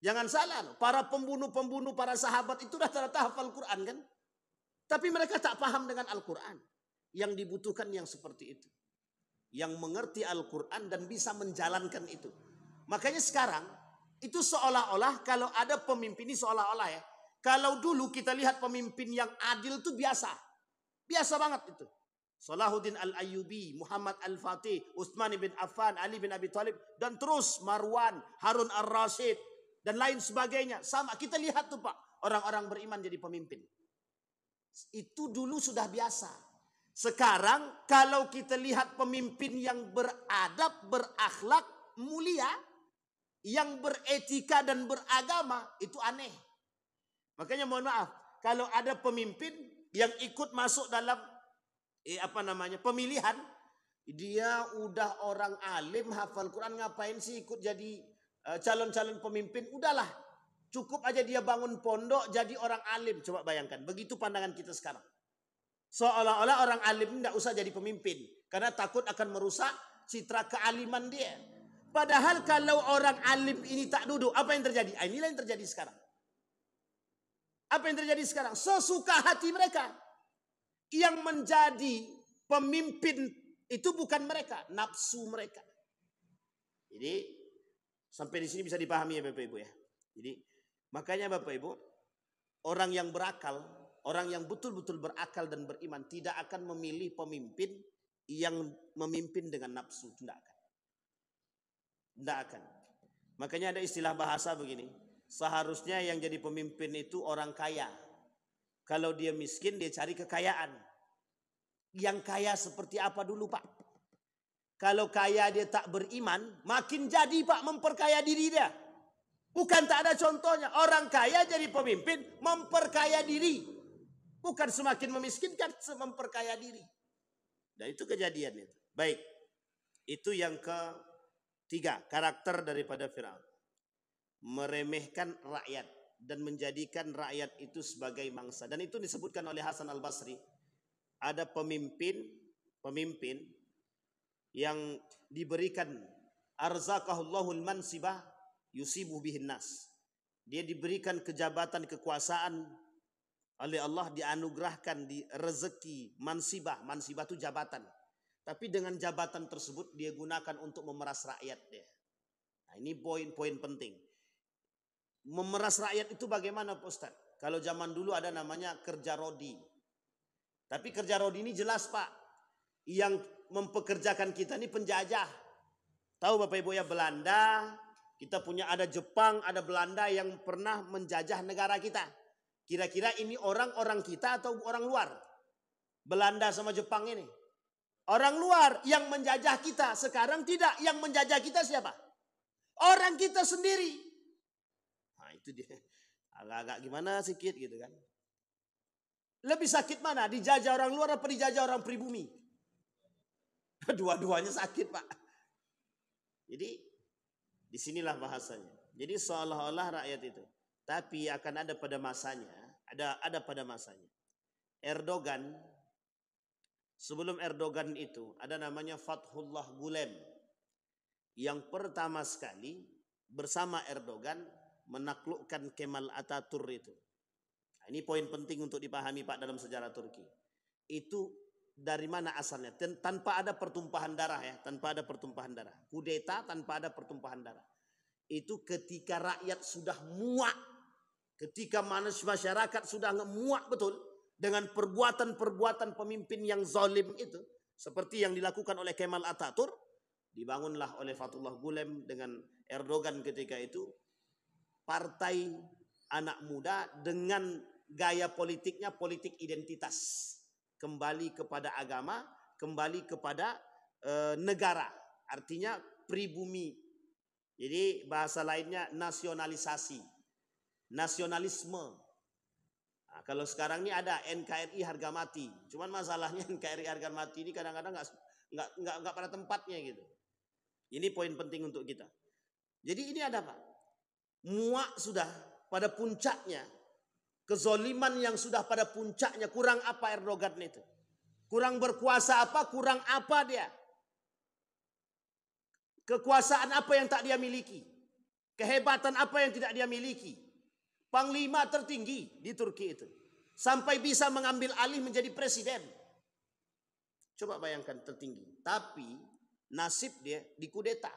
Jangan salah loh. Para pembunuh-pembunuh, para sahabat itu rata-rata hafal Quran kan. Tapi mereka tak paham dengan Al-Quran. Yang dibutuhkan yang seperti itu. Yang mengerti Al-Quran dan bisa menjalankan itu. Makanya sekarang itu seolah-olah kalau ada pemimpin ini seolah-olah ya. Kalau dulu kita lihat pemimpin yang adil itu biasa. Biasa banget itu. Salahuddin Al-Ayyubi, Muhammad Al-Fatih, Utsman bin Affan, Ali bin Abi Thalib. Dan terus Marwan, Harun Ar-Rasyid. Dan lain sebagainya. Sama kita lihat tuh Pak. Orang-orang beriman jadi pemimpin. Itu dulu sudah biasa. Sekarang kalau kita lihat pemimpin yang beradab, berakhlak, mulia. Yang beretika dan beragama. Itu aneh. Makanya mohon maaf. Kalau ada pemimpin yang ikut masuk dalam pemilihan. Dia udah orang alim hafal Quran. Ngapain sih ikut jadi calon-calon pemimpin? Udahlah, cukup aja dia bangun pondok jadi orang alim. Coba bayangkan, begitu pandangan kita sekarang. Seolah-olah orang alim tidak usah jadi pemimpin karena takut akan merusak citra kealiman dia. Padahal kalau orang alim ini tak duduk, apa yang terjadi? Inilah yang terjadi sekarang. Apa yang terjadi sekarang? Sesuka hati mereka. Yang menjadi pemimpin itu bukan mereka, nafsu mereka. Jadi sampai di sini bisa dipahami ya Bapak Ibu ya. Jadi makanya Bapak Ibu, orang yang berakal, orang yang betul-betul berakal dan beriman tidak akan memilih pemimpin yang memimpin dengan nafsu, tidak akan. Tidak akan. Makanya ada istilah bahasa begini, seharusnya yang jadi pemimpin itu orang kaya. Kalau dia miskin dia cari kekayaan. Yang kaya seperti apa dulu Pak? Kalau kaya dia tak beriman, makin jadi Pak memperkaya diri dia. Bukan tak ada contohnya. Orang kaya jadi pemimpin, memperkaya diri. Bukan semakin memiskinkan, memperkaya diri. Dan itu kejadian itu. Baik. Itu yang ketiga, karakter daripada Firaun. Meremehkan rakyat dan menjadikan rakyat itu sebagai mangsa. Dan itu disebutkan oleh Hasan Al-Basri. Ada pemimpin yang diberikan arzaqahullahul mansibah yusibu bihin nas. Dia diberikan kejabatan kekuasaan oleh Allah, dianugerahkan di rezeki mansibah. Mansibah itu jabatan. Tapi dengan jabatan tersebut dia gunakan untuk memeras rakyat dia. Nah, ini poin-poin penting. Memeras rakyat itu bagaimana Pak Ustaz? Kalau zaman dulu ada namanya kerja rodi. Tapi kerja rodi ini jelas Pak. Yang mempekerjakan kita ini penjajah. Tahu Bapak Ibu ya, Belanda. Kita punya ada Jepang, ada Belanda yang pernah menjajah negara kita. Kira-kira ini orang-orang kita atau orang luar? Belanda sama Jepang ini. Orang luar yang menjajah kita. Sekarang tidak. Yang menjajah kita siapa? Orang kita sendiri. Nah itu dia. Agak-agak gimana sedikit gitu kan. Lebih sakit mana? Dijajah orang luar apa dijajah orang pribumi? Dua-duanya sakit Pak. Jadi disinilah bahasanya. Jadi seolah-olah rakyat itu. Tapi akan ada pada masanya. Ada pada masanya. Erdogan. Sebelum Erdogan itu ada namanya Fathullah Gulen. Yang pertama sekali bersama Erdogan menaklukkan Kemal Atatürk itu. Nah, ini poin penting untuk dipahami Pak dalam sejarah Turki. Itu dari mana asalnya? Tanpa ada pertumpahan darah ya, tanpa ada pertumpahan darah. Kudeta tanpa ada pertumpahan darah. Itu ketika rakyat sudah muak, ketika masyarakat sudah muak betul dengan perbuatan-perbuatan pemimpin yang zalim itu, seperti yang dilakukan oleh Kemal Atatürk, dibangunlah oleh Fathullah Gulen dengan Erdogan ketika itu partai anak muda dengan gaya politiknya politik identitas, kembali kepada agama, kembali kepada negara, artinya pribumi. Jadi bahasa lainnya nasionalisasi, nasionalisme. Nah, kalau sekarang ini ada NKRI harga mati. Cuman masalahnya NKRI harga mati ini kadang-kadang nggak pada tempatnya gitu. Ini poin penting untuk kita. Jadi ini ada Pak. Muak sudah pada puncaknya. Kezoliman yang sudah pada puncaknya. Kurang apa Erdogan itu? Kurang berkuasa apa? Kurang apa dia? Kekuasaan apa yang tak dia miliki? Kehebatan apa yang tidak dia miliki? Panglima tertinggi di Turki itu. Sampai bisa mengambil alih menjadi presiden. Coba bayangkan tertinggi. Tapi nasib dia dikudeta.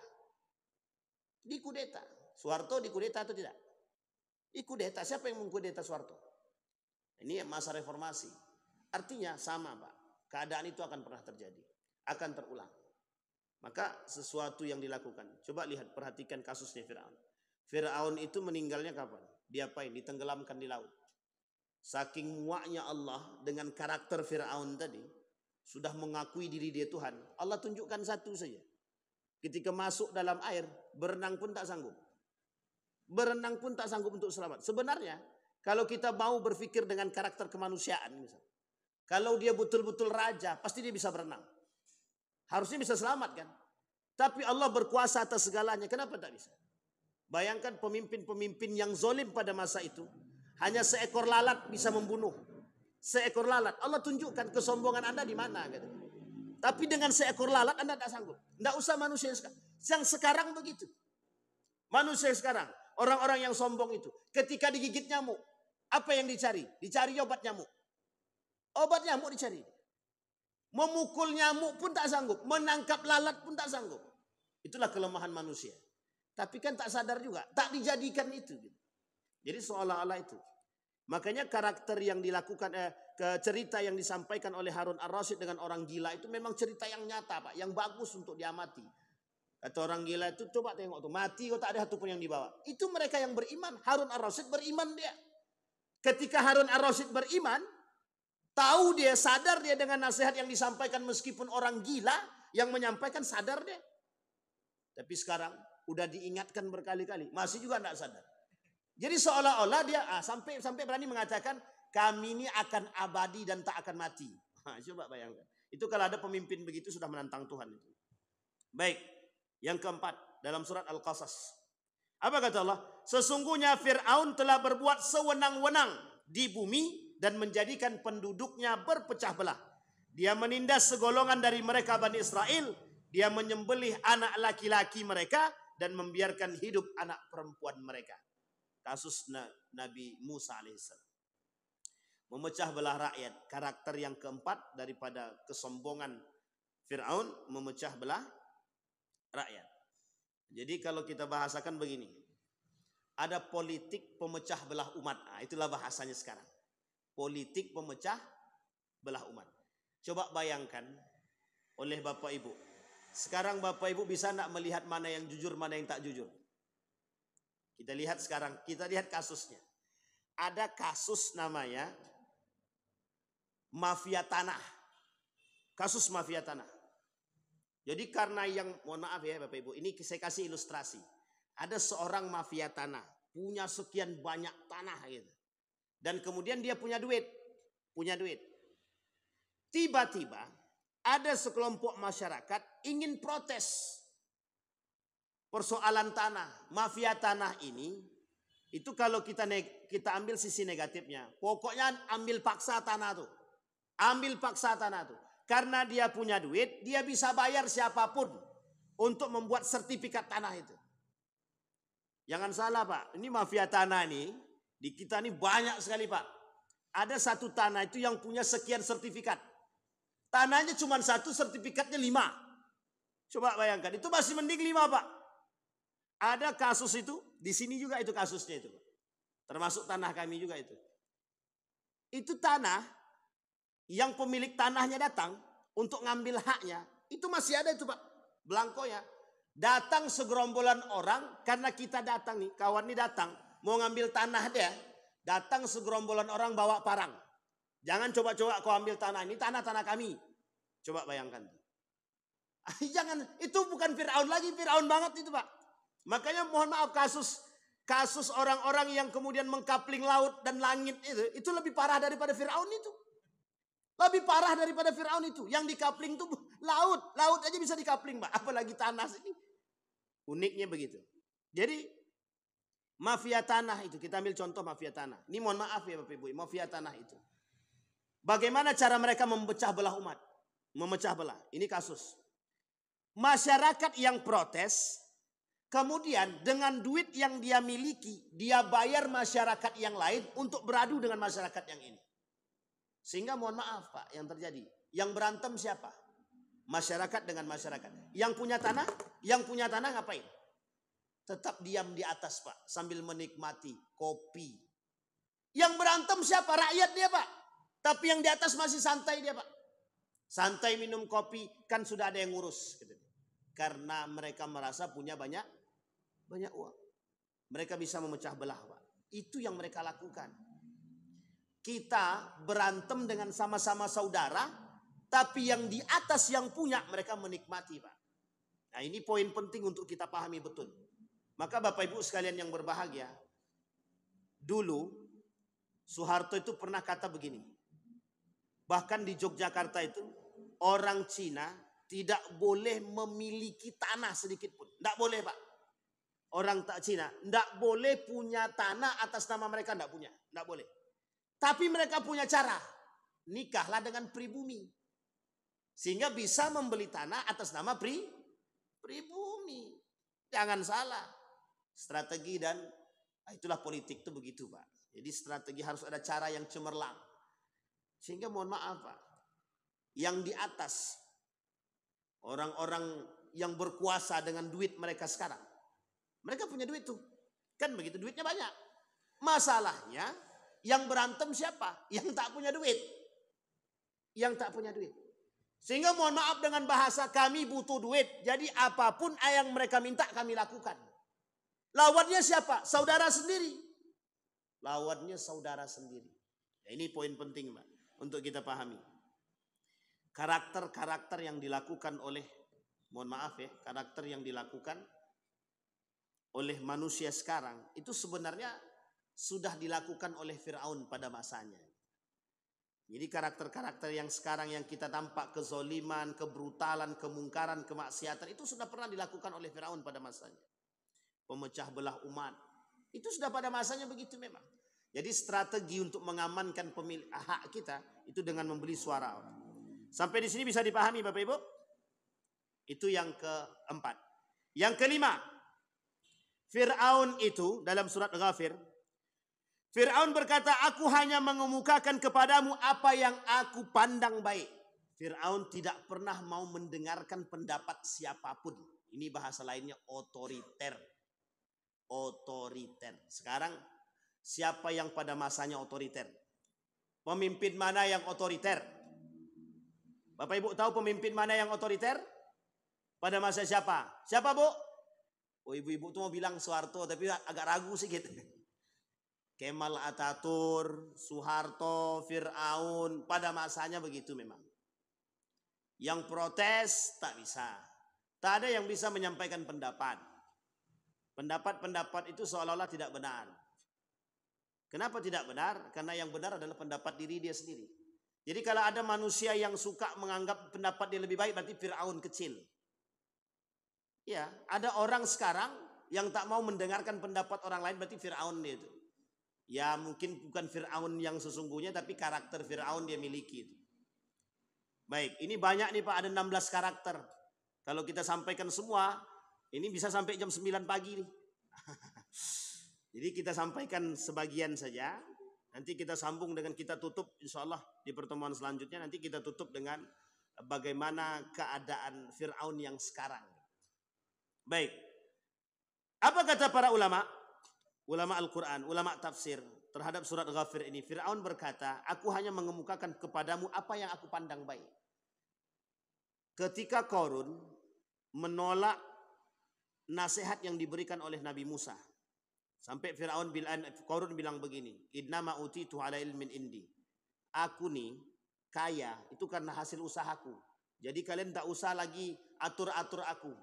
Dikudeta. Soeharto dikudeta atau tidak? Dikudeta. Siapa yang mengkudeta Soeharto? Ini masa reformasi. Artinya sama Pak. Keadaan itu akan pernah terjadi. Akan terulang. Maka sesuatu yang dilakukan. Coba lihat, perhatikan kasusnya Fir'aun. Fir'aun itu meninggalnya kapan? Diapain? Ditenggelamkan di laut. Saking muaknya Allah dengan karakter Fir'aun tadi. Sudah mengakui diri dia Tuhan. Allah tunjukkan satu saja. Ketika masuk dalam air, berenang pun tak sanggup. Berenang pun tak sanggup untuk selamat. Sebenarnya, kalau kita mau berpikir dengan karakter kemanusiaan. Misalnya, kalau dia betul-betul raja, pasti dia bisa berenang. Harusnya bisa selamat kan. Tapi Allah berkuasa atas segalanya. Kenapa tak bisa? Bayangkan pemimpin-pemimpin yang zalim pada masa itu. Hanya seekor lalat bisa membunuh. Seekor lalat. Allah tunjukkan kesombongan Anda di mana. Gitu. Tapi dengan seekor lalat Anda tak sanggup. Tidak usah manusia sekarang. Yang sekarang begitu. Manusia sekarang. Orang-orang yang sombong itu. Ketika digigit nyamuk. Apa yang dicari? Dicari obat nyamuk. Obat nyamuk dicari. Memukul nyamuk pun tak sanggup. Menangkap lalat pun tak sanggup. Itulah kelemahan manusia. Tapi kan tak sadar juga. Tak dijadikan itu. Jadi seolah-olah itu. Makanya karakter yang dilakukan, cerita yang disampaikan oleh Harun ar-Rasyid dengan orang gila itu memang cerita yang nyata Pak. Yang bagus untuk diamati. Kata orang gila itu, coba tengok tuh. Mati kok tak ada satu pun yang dibawa. Itu mereka yang beriman. Harun ar-Rasyid beriman dia. Ketika Harun ar-Rasyid beriman. Tahu dia, sadar dia dengan nasihat yang disampaikan meskipun orang gila yang menyampaikan, sadar dia. Tapi sekarang udah diingatkan berkali-kali, masih juga tidak sadar. Jadi seolah-olah dia sampai berani mengatakan kami ini akan abadi dan tak akan mati. Coba bayangkan. Itu kalau ada pemimpin begitu sudah menantang Tuhan itu. Baik, yang keempat dalam surat Al-Qasas. Apa kata Allah? Sesungguhnya Fir'aun telah berbuat sewenang-wenang di bumi dan menjadikan penduduknya berpecah belah. Dia menindas segolongan dari mereka Bani Israel. Dia menyembelih anak laki-laki mereka dan membiarkan hidup anak perempuan mereka. Kasus Nabi Musa alaihissalam. Memecah belah rakyat. Karakter yang keempat daripada kesombongan Fir'aun, memecah belah rakyat. Jadi kalau kita bahasakan begini. Ada politik pemecah belah umat. Nah, itulah bahasanya sekarang. Politik pemecah belah umat. Coba bayangkan oleh Bapak Ibu. Sekarang Bapak Ibu bisa tidak melihat mana yang jujur, mana yang tak jujur? Kita lihat sekarang, kita lihat kasusnya. ada kasus namanya mafia tanah. Kasus mafia tanah. Jadi karena mohon maaf ya Bapak Ibu, ini saya kasih ilustrasi. Ada seorang mafia tanah, punya sekian banyak tanah gitu. Dan kemudian dia punya duit. Tiba-tiba ada sekelompok masyarakat ingin protes persoalan tanah. Mafia tanah ini, itu kalau kita ambil sisi negatifnya, pokoknya ambil paksa tanah tuh. Ambil paksa tanah tuh. Karena dia punya duit, dia bisa bayar siapapun untuk membuat sertifikat tanah itu. Jangan salah Pak, ini mafia tanah ini, di kita ini banyak sekali Pak. Ada satu tanah itu yang punya sekian sertifikat. Tanahnya cuma satu, sertifikatnya 5. Coba bayangkan, itu masih mending 5 Pak. Ada kasus itu, di sini juga itu kasusnya itu. Termasuk tanah kami juga itu. Itu tanah yang pemilik tanahnya datang untuk ngambil haknya, itu masih ada itu Pak, belangkonya. Datang segerombolan orang, karena kita datang nih, kawan ini datang, mau ngambil tanah dia. Datang segerombolan orang bawa parang. Jangan coba-coba kau ambil tanah ini, tanah-tanah kami. Coba bayangkan. Jangan, itu bukan Fir'aun lagi, Fir'aun banget itu Pak. Makanya mohon maaf, kasus orang-orang yang kemudian mengkapling laut dan langit itu lebih parah daripada Fir'aun itu. Lebih parah daripada Fir'aun itu. Yang dikapling itu laut aja bisa dikapling Pak. Apalagi tanah ini. Uniknya begitu. Jadi mafia tanah itu, kita ambil contoh mafia tanah. Ini mohon maaf ya Bapak Ibu, mafia tanah itu. Bagaimana cara mereka memecah belah umat? Memecah belah. Ini kasus. Masyarakat yang protes, kemudian dengan duit yang dia miliki, dia bayar masyarakat yang lain untuk beradu dengan masyarakat yang ini. Sehingga mohon maaf Pak, yang terjadi. Yang berantem siapa? Masyarakat dengan masyarakat. Yang punya tanah ngapain? Tetap diam di atas Pak, sambil menikmati kopi. Yang berantem siapa? Rakyat dia Pak. Tapi yang di atas masih santai dia Pak. Santai minum kopi, kan sudah ada yang ngurus. Karena mereka merasa punya banyak uang. Mereka bisa memecah belah Pak. Itu yang mereka lakukan. Kita berantem dengan sama-sama saudara, tapi yang di atas yang punya mereka menikmati Pak. Nah ini poin penting untuk kita pahami betul. Maka Bapak Ibu sekalian yang berbahagia, dulu Soeharto itu pernah kata begini. Bahkan di Yogyakarta itu orang Cina tidak boleh memiliki tanah sedikit pun. Tidak boleh Pak. Orang Cina tidak boleh punya tanah atas nama mereka, tidak punya. Tidak boleh. Tapi mereka punya cara. Nikahlah dengan pribumi. Sehingga bisa membeli tanah atas nama pribumi. Jangan salah. Strategi dan itulah politik itu begitu Pak. Jadi strategi harus ada cara yang cemerlang. Sehingga mohon maaf Pak. Yang di atas. Orang-orang yang berkuasa dengan duit mereka sekarang. Mereka punya duit tuh. Kan begitu, duitnya banyak. Masalahnya yang berantem siapa? Yang tak punya duit. Yang tak punya duit. Sehingga mohon maaf dengan bahasa kami butuh duit. Jadi apapun yang mereka minta kami lakukan. Lawannya siapa? Saudara sendiri. Lawannya saudara sendiri. Nah, ini poin penting Pak. Untuk kita pahami. Karakter-karakter yang dilakukan oleh, mohon maaf ya, karakter yang dilakukan oleh manusia sekarang. Itu sebenarnya sudah dilakukan oleh Fir'aun pada masanya. Jadi karakter-karakter yang sekarang yang kita tampak, kezoliman, kebrutalan, kemungkaran, kemaksiatan, itu sudah pernah dilakukan oleh Fir'aun pada masanya. Pemecah belah umat. Itu sudah pada masanya begitu memang. Jadi strategi untuk mengamankan hak kita, itu dengan membeli suara orang. Sampai di sini bisa dipahami Bapak Ibu? Itu yang keempat. Yang kelima, Fir'aun itu dalam surat Ghafir, Fir'aun berkata, aku hanya mengemukakan kepadamu apa yang aku pandang baik. Fir'aun tidak pernah mau mendengarkan pendapat siapapun. Ini bahasa lainnya otoriter. Otoriter. Sekarang siapa yang pada masanya otoriter? Pemimpin mana yang otoriter? Bapak Ibu tahu pemimpin mana yang otoriter? Pada masa siapa? Siapa Bu? Oh ibu-ibu tuh mau bilang Soeharto, tapi agak ragu sedikit. Kemal Ataturk, Soeharto, Fir'aun, pada masanya begitu memang. Yang protes tak bisa. Tak ada yang bisa menyampaikan pendapat. Pendapat-pendapat itu seolah-olah tidak benar. Kenapa tidak benar? Karena yang benar adalah pendapat diri dia sendiri. Jadi kalau ada manusia yang suka menganggap pendapat dia lebih baik, berarti Fir'aun kecil. Ya, ada orang sekarang yang tak mau mendengarkan pendapat orang lain, berarti Fir'aun dia itu. Ya mungkin bukan Fir'aun yang sesungguhnya, tapi karakter Fir'aun dia miliki itu. Baik, ini banyak nih Pak, ada 16 karakter. Kalau kita sampaikan semua, ini bisa sampai jam 9 pagi nih. Jadi kita sampaikan sebagian saja. Nanti kita sambung dengan kita tutup insya Allah di pertemuan selanjutnya. Nanti kita tutup dengan bagaimana keadaan Fir'aun yang sekarang. Baik, apa kata para ulama? Ulama Al-Quran, ulama tafsir terhadap surat Ghafir ini. Fir'aun berkata, aku hanya mengemukakan kepadamu apa yang aku pandang baik. Ketika Qarun menolak nasihat yang diberikan oleh Nabi Musa. Sampai Qarun bilang begini, innama utitu ala ilmin indi. Aku nih kaya, itu karena hasil usahaku. Jadi kalian tak usah lagi atur-atur aku.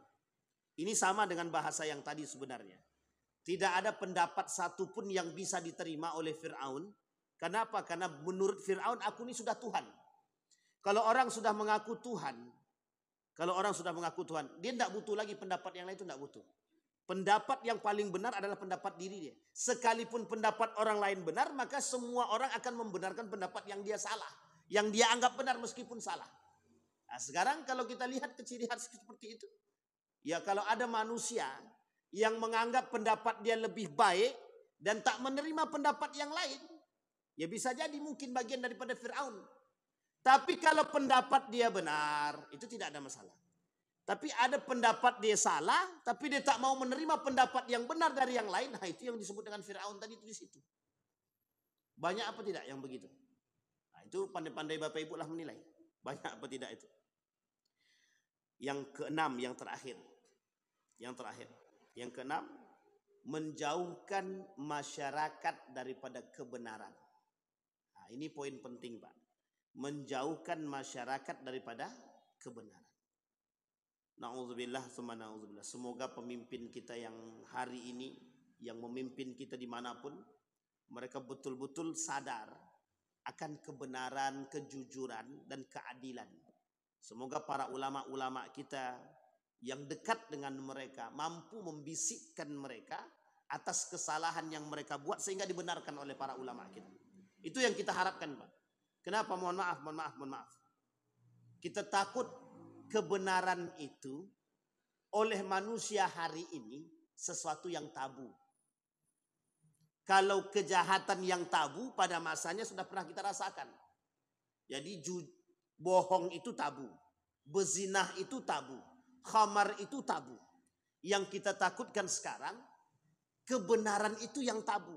Ini sama dengan bahasa yang tadi sebenarnya. Tidak ada pendapat satupun yang bisa diterima oleh Fir'aun. Kenapa? Karena menurut Fir'aun aku ini sudah Tuhan. Kalau orang sudah mengaku Tuhan, dia tidak butuh lagi pendapat yang lain, itu tidak butuh. Pendapat yang paling benar adalah pendapat diri dia. Sekalipun pendapat orang lain benar, maka semua orang akan membenarkan pendapat yang dia salah. Yang dia anggap benar meskipun salah. Nah, sekarang kalau kita lihat ciri khas seperti itu. Ya kalau ada manusia yang menganggap pendapat dia lebih baik dan tak menerima pendapat yang lain, ya bisa jadi mungkin bagian daripada Fir'aun. Tapi kalau pendapat dia benar, itu tidak ada masalah. Tapi ada pendapat dia salah, tapi dia tak mau menerima pendapat yang benar dari yang lain, nah itu yang disebut dengan Fir'aun tadi itu di situ. Banyak apa tidak yang begitu? Nah, itu pandai-pandai Bapak Ibu lah menilai. Banyak apa tidak itu? Yang keenam, yang terakhir. Yang keenam, menjauhkan masyarakat daripada kebenaran. Nah, ini poin penting Pak. Menjauhkan masyarakat daripada kebenaran. Na'udzubillah, na'udzubillah. Semoga pemimpin kita yang hari ini, yang memimpin kita dimanapun, mereka betul-betul sadar akan kebenaran, kejujuran, dan keadilan. Semoga para ulama-ulama kita yang dekat dengan mereka mampu membisikkan mereka atas kesalahan yang mereka buat sehingga dibenarkan oleh para ulama kita. Itu yang kita harapkan Pak. Kenapa? Mohon maaf. Kita takut kebenaran itu oleh manusia hari ini sesuatu yang tabu. Kalau kejahatan yang tabu pada masanya sudah pernah kita rasakan. Jadi bohong itu tabu, bezinah itu tabu, khamar itu tabu. Yang kita takutkan sekarang, kebenaran itu yang tabu.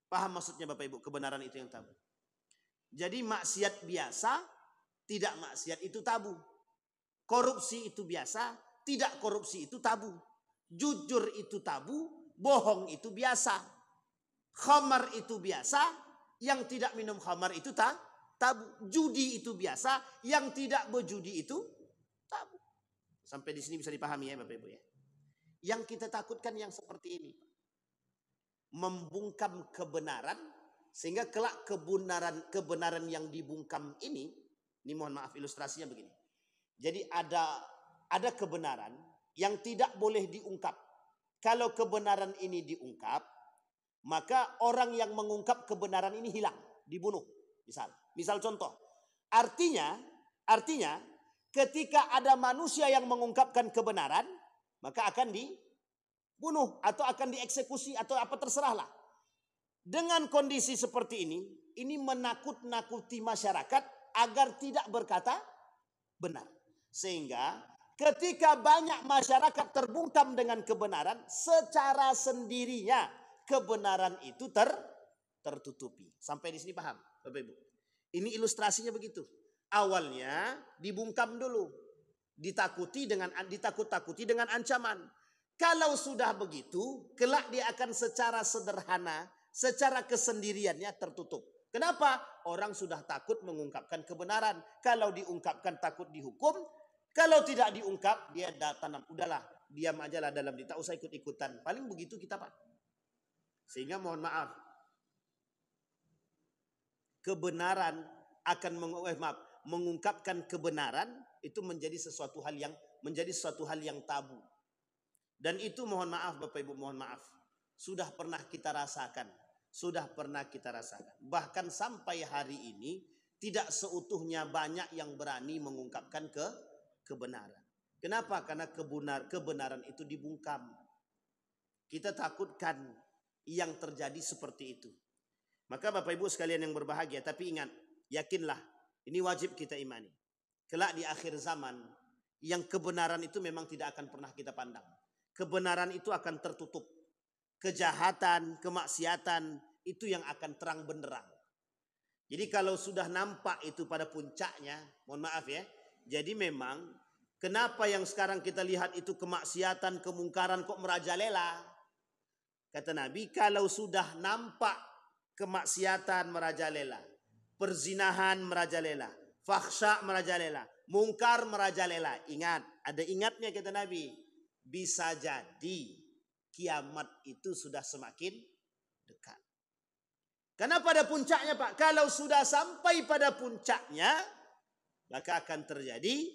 Paham maksudnya Bapak Ibu? Kebenaran itu yang tabu. Jadi maksiat biasa, tidak maksiat itu tabu. Korupsi itu biasa, tidak korupsi itu tabu. Jujur itu tabu, bohong itu biasa. Khamar itu biasa, yang tidak minum khamar itu tabu. Judi itu biasa, yang tidak berjudi itu tabu. Sampai di sini bisa dipahami ya Bapak Ibu ya. Yang kita takutkan yang seperti ini. Membungkam kebenaran, sehingga kelak kebenaran yang dibungkam ini mohon maaf ilustrasinya begini. Jadi ada kebenaran yang tidak boleh diungkap. Kalau kebenaran ini diungkap, maka orang yang mengungkap kebenaran ini hilang, dibunuh. Misal contoh. Artinya ketika ada manusia yang mengungkapkan kebenaran, maka akan dibunuh atau akan dieksekusi atau apa terserahlah. Dengan kondisi seperti ini menakut-nakuti masyarakat agar tidak berkata benar. Sehingga ketika banyak masyarakat terbungkam dengan kebenaran, secara sendirinya kebenaran itu tertutupi. Sampai di sini paham, Bapak Ibu? Ini ilustrasinya begitu. Awalnya dibungkam dulu, ditakut-takuti dengan ancaman. Kalau sudah begitu, kelak dia akan secara sederhana secara kesendiriannya tertutup. Kenapa? Orang sudah takut mengungkapkan kebenaran. Kalau diungkapkan takut dihukum. Kalau tidak diungkap, dia tanam. Udahlah, diam aja lah dalam diri. Tak usah ikut-ikutan. Paling begitu kita, Pak. Sehingga mohon maaf. Kebenaran akan mengungkapkan kebenaran itu menjadi sesuatu hal yang tabu. Dan itu mohon maaf Bapak Ibu, mohon maaf. Sudah pernah kita rasakan. Bahkan sampai hari ini tidak seutuhnya banyak yang berani mengungkapkan kebenaran. Kenapa? Karena kebenaran itu dibungkam. Kita takutkan yang terjadi seperti itu. Maka Bapak Ibu sekalian yang berbahagia, tapi ingat, yakinlah, ini wajib kita imani. Kelak di akhir zaman, yang kebenaran itu memang tidak akan pernah kita pandang. Kebenaran itu akan tertutup. Kejahatan, kemaksiatan, itu yang akan terang benderang. Jadi kalau sudah nampak itu pada puncaknya, mohon maaf ya, jadi memang kenapa yang sekarang kita lihat itu kemaksiatan, kemungkaran kok merajalela? Kata Nabi, kalau sudah nampak kemaksiatan merajalela, perzinahan merajalela, fahsya merajalela, mungkar merajalela. Ingat, ada ingatnya kata Nabi. Bisa jadi kiamat itu sudah semakin dekat. Karena pada puncaknya Pak, kalau sudah sampai pada puncaknya, maka akan terjadi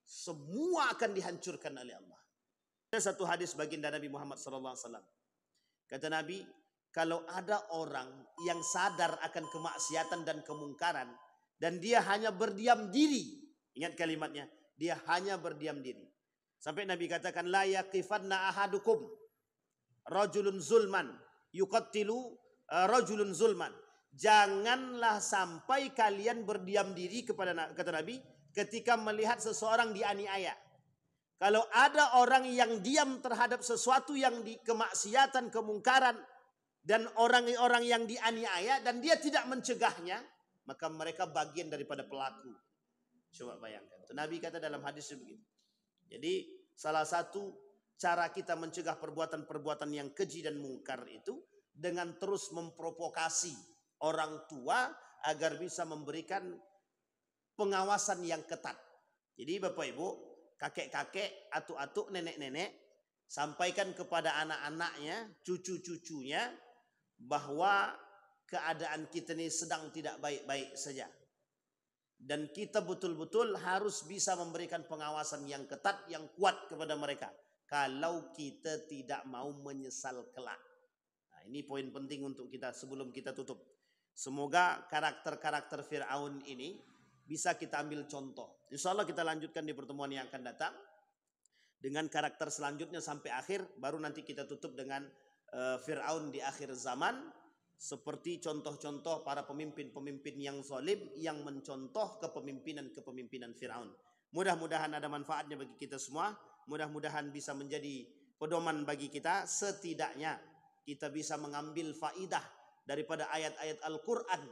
semua akan dihancurkan oleh Allah. Ada satu hadis baginda Nabi Muhammad SAW. Kata Nabi, kalau ada orang yang sadar akan kemaksiatan dan kemungkaran dan dia hanya berdiam diri, ingat kalimatnya, dia hanya berdiam diri. Sampai Nabi katakan, la yaqifanna ahadukum rajulun zulman yuqattilu rajulun zulman. Janganlah sampai kalian berdiam diri kepada, kata Nabi, ketika melihat seseorang dianiaya. Kalau ada orang yang diam terhadap sesuatu yang kemaksiatan, kemungkaran, dan orang-orang yang dianiaya dan dia tidak mencegahnya, maka mereka bagian daripada pelaku. Coba bayangkan. Nabi kata dalam hadisnya begitu. Jadi salah satu cara kita mencegah perbuatan-perbuatan yang keji dan mungkar itu dengan terus memprovokasi orang tua agar bisa memberikan pengawasan yang ketat. Jadi Bapak Ibu, kakek-kakek, atuk-atuk, nenek-nenek, sampaikan kepada anak-anaknya, cucu-cucunya, bahwa keadaan kita ini sedang tidak baik-baik saja. Dan kita betul-betul harus bisa memberikan pengawasan yang ketat, yang kuat kepada mereka. Kalau kita tidak mau menyesal kelak. Nah, ini poin penting untuk kita sebelum kita tutup. Semoga karakter-karakter Fir'aun ini bisa kita ambil contoh. Insya Allah kita lanjutkan di pertemuan yang akan datang. Dengan karakter selanjutnya sampai akhir. Baru nanti kita tutup dengan Fir'aun di akhir zaman. Seperti contoh-contoh para pemimpin-pemimpin yang zalim yang mencontoh kepemimpinan Fir'aun. Mudah-mudahan ada manfaatnya bagi kita semua. Mudah-mudahan bisa menjadi pedoman bagi kita. Setidaknya kita bisa mengambil faidah daripada ayat-ayat Al-Quran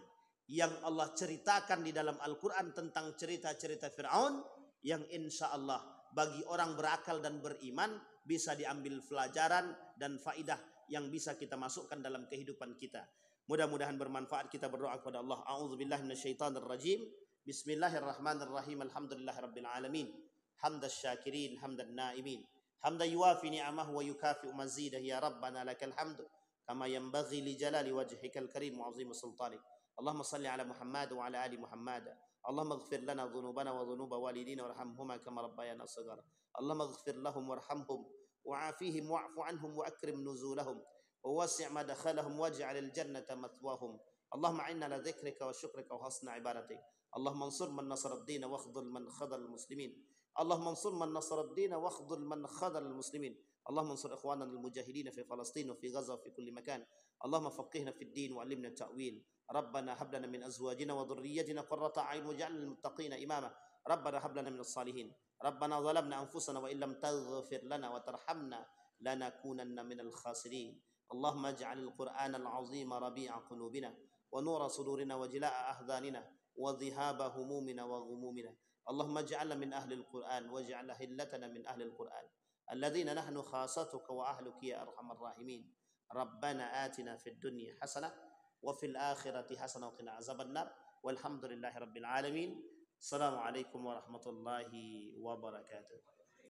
yang Allah ceritakan di dalam Al-Quran tentang cerita-cerita Fir'aun, yang insya Allah bagi orang berakal dan beriman bisa diambil pelajaran dan faidah yang bisa kita masukkan dalam kehidupan kita. Mudah-mudahan bermanfaat. Kita berdoa kepada Allah. A'udzubillahi minasyaitonir rajim. Bismillahirrahmanirrahim. Alhamdulillahirabbil alamin. Hamdas syakirin, hamdan naimin. Hamdan yuwafi ni'amahu wa yukafi'u mazidah. Ya Rabbana lakal hamdu kama yanbaghi li jalali wajhikal karim wa 'azimi sultanik. Allahumma salli ala Muhammad wa ala ali Muhammad. Allahumma ighfir lana dhunubana wa dhunuba walidina warhamhuma kama rabbayana shaghara. Allahumma ighfir lahum warhamhum wa'afihim wa'fu anhum wa akrim nuzulahum wa wasi' madkhalahum waj'al al-jannata mathwahum. Allahumma inna ala dhikrika wa syukrika wa husna ibadatik. Allahumma ansur man nasara ad-din wa akhdhul man khadhal muslimin. Allahumma ansur man nasara ad-din wa akhdhul man khadhal muslimin. Allahumma ansur ikhwanana al-mujahidin fi Palestin wa fi Gaza wa fi kulli makan. Allahumma faqihna fi ad-din wa 'allimna at-ta'wil. Rabbana hab lana min azwajina wa dhurriyyatina qurrata a'yun waj'alna lil muttaqina imama. Rabbana hab lana min as-salihin. Rabbana zalamna anfusana wa illam taghfir lana wa tarhamna lanakunanna minal khasirin. Allahumma ij'alil Qur'anal 'azima rabi'a qulubina wa nura sudurina wa jilaa'a ahzanina wa dhihaba humumina wa ghumumina. Allahumma ij'alna min ahlil Qur'an waj'al hillatana min ahlil Qur'an alladhina nahnu khasatuka wa ahluka ya arhamar rahimin. Rabbana atina fid dunya hasanah wa fil akhirati hasanah wa qina azabannar. Walhamdulillahirabbil alamin. Assalamualaikum warahmatullahi wabarakatuh.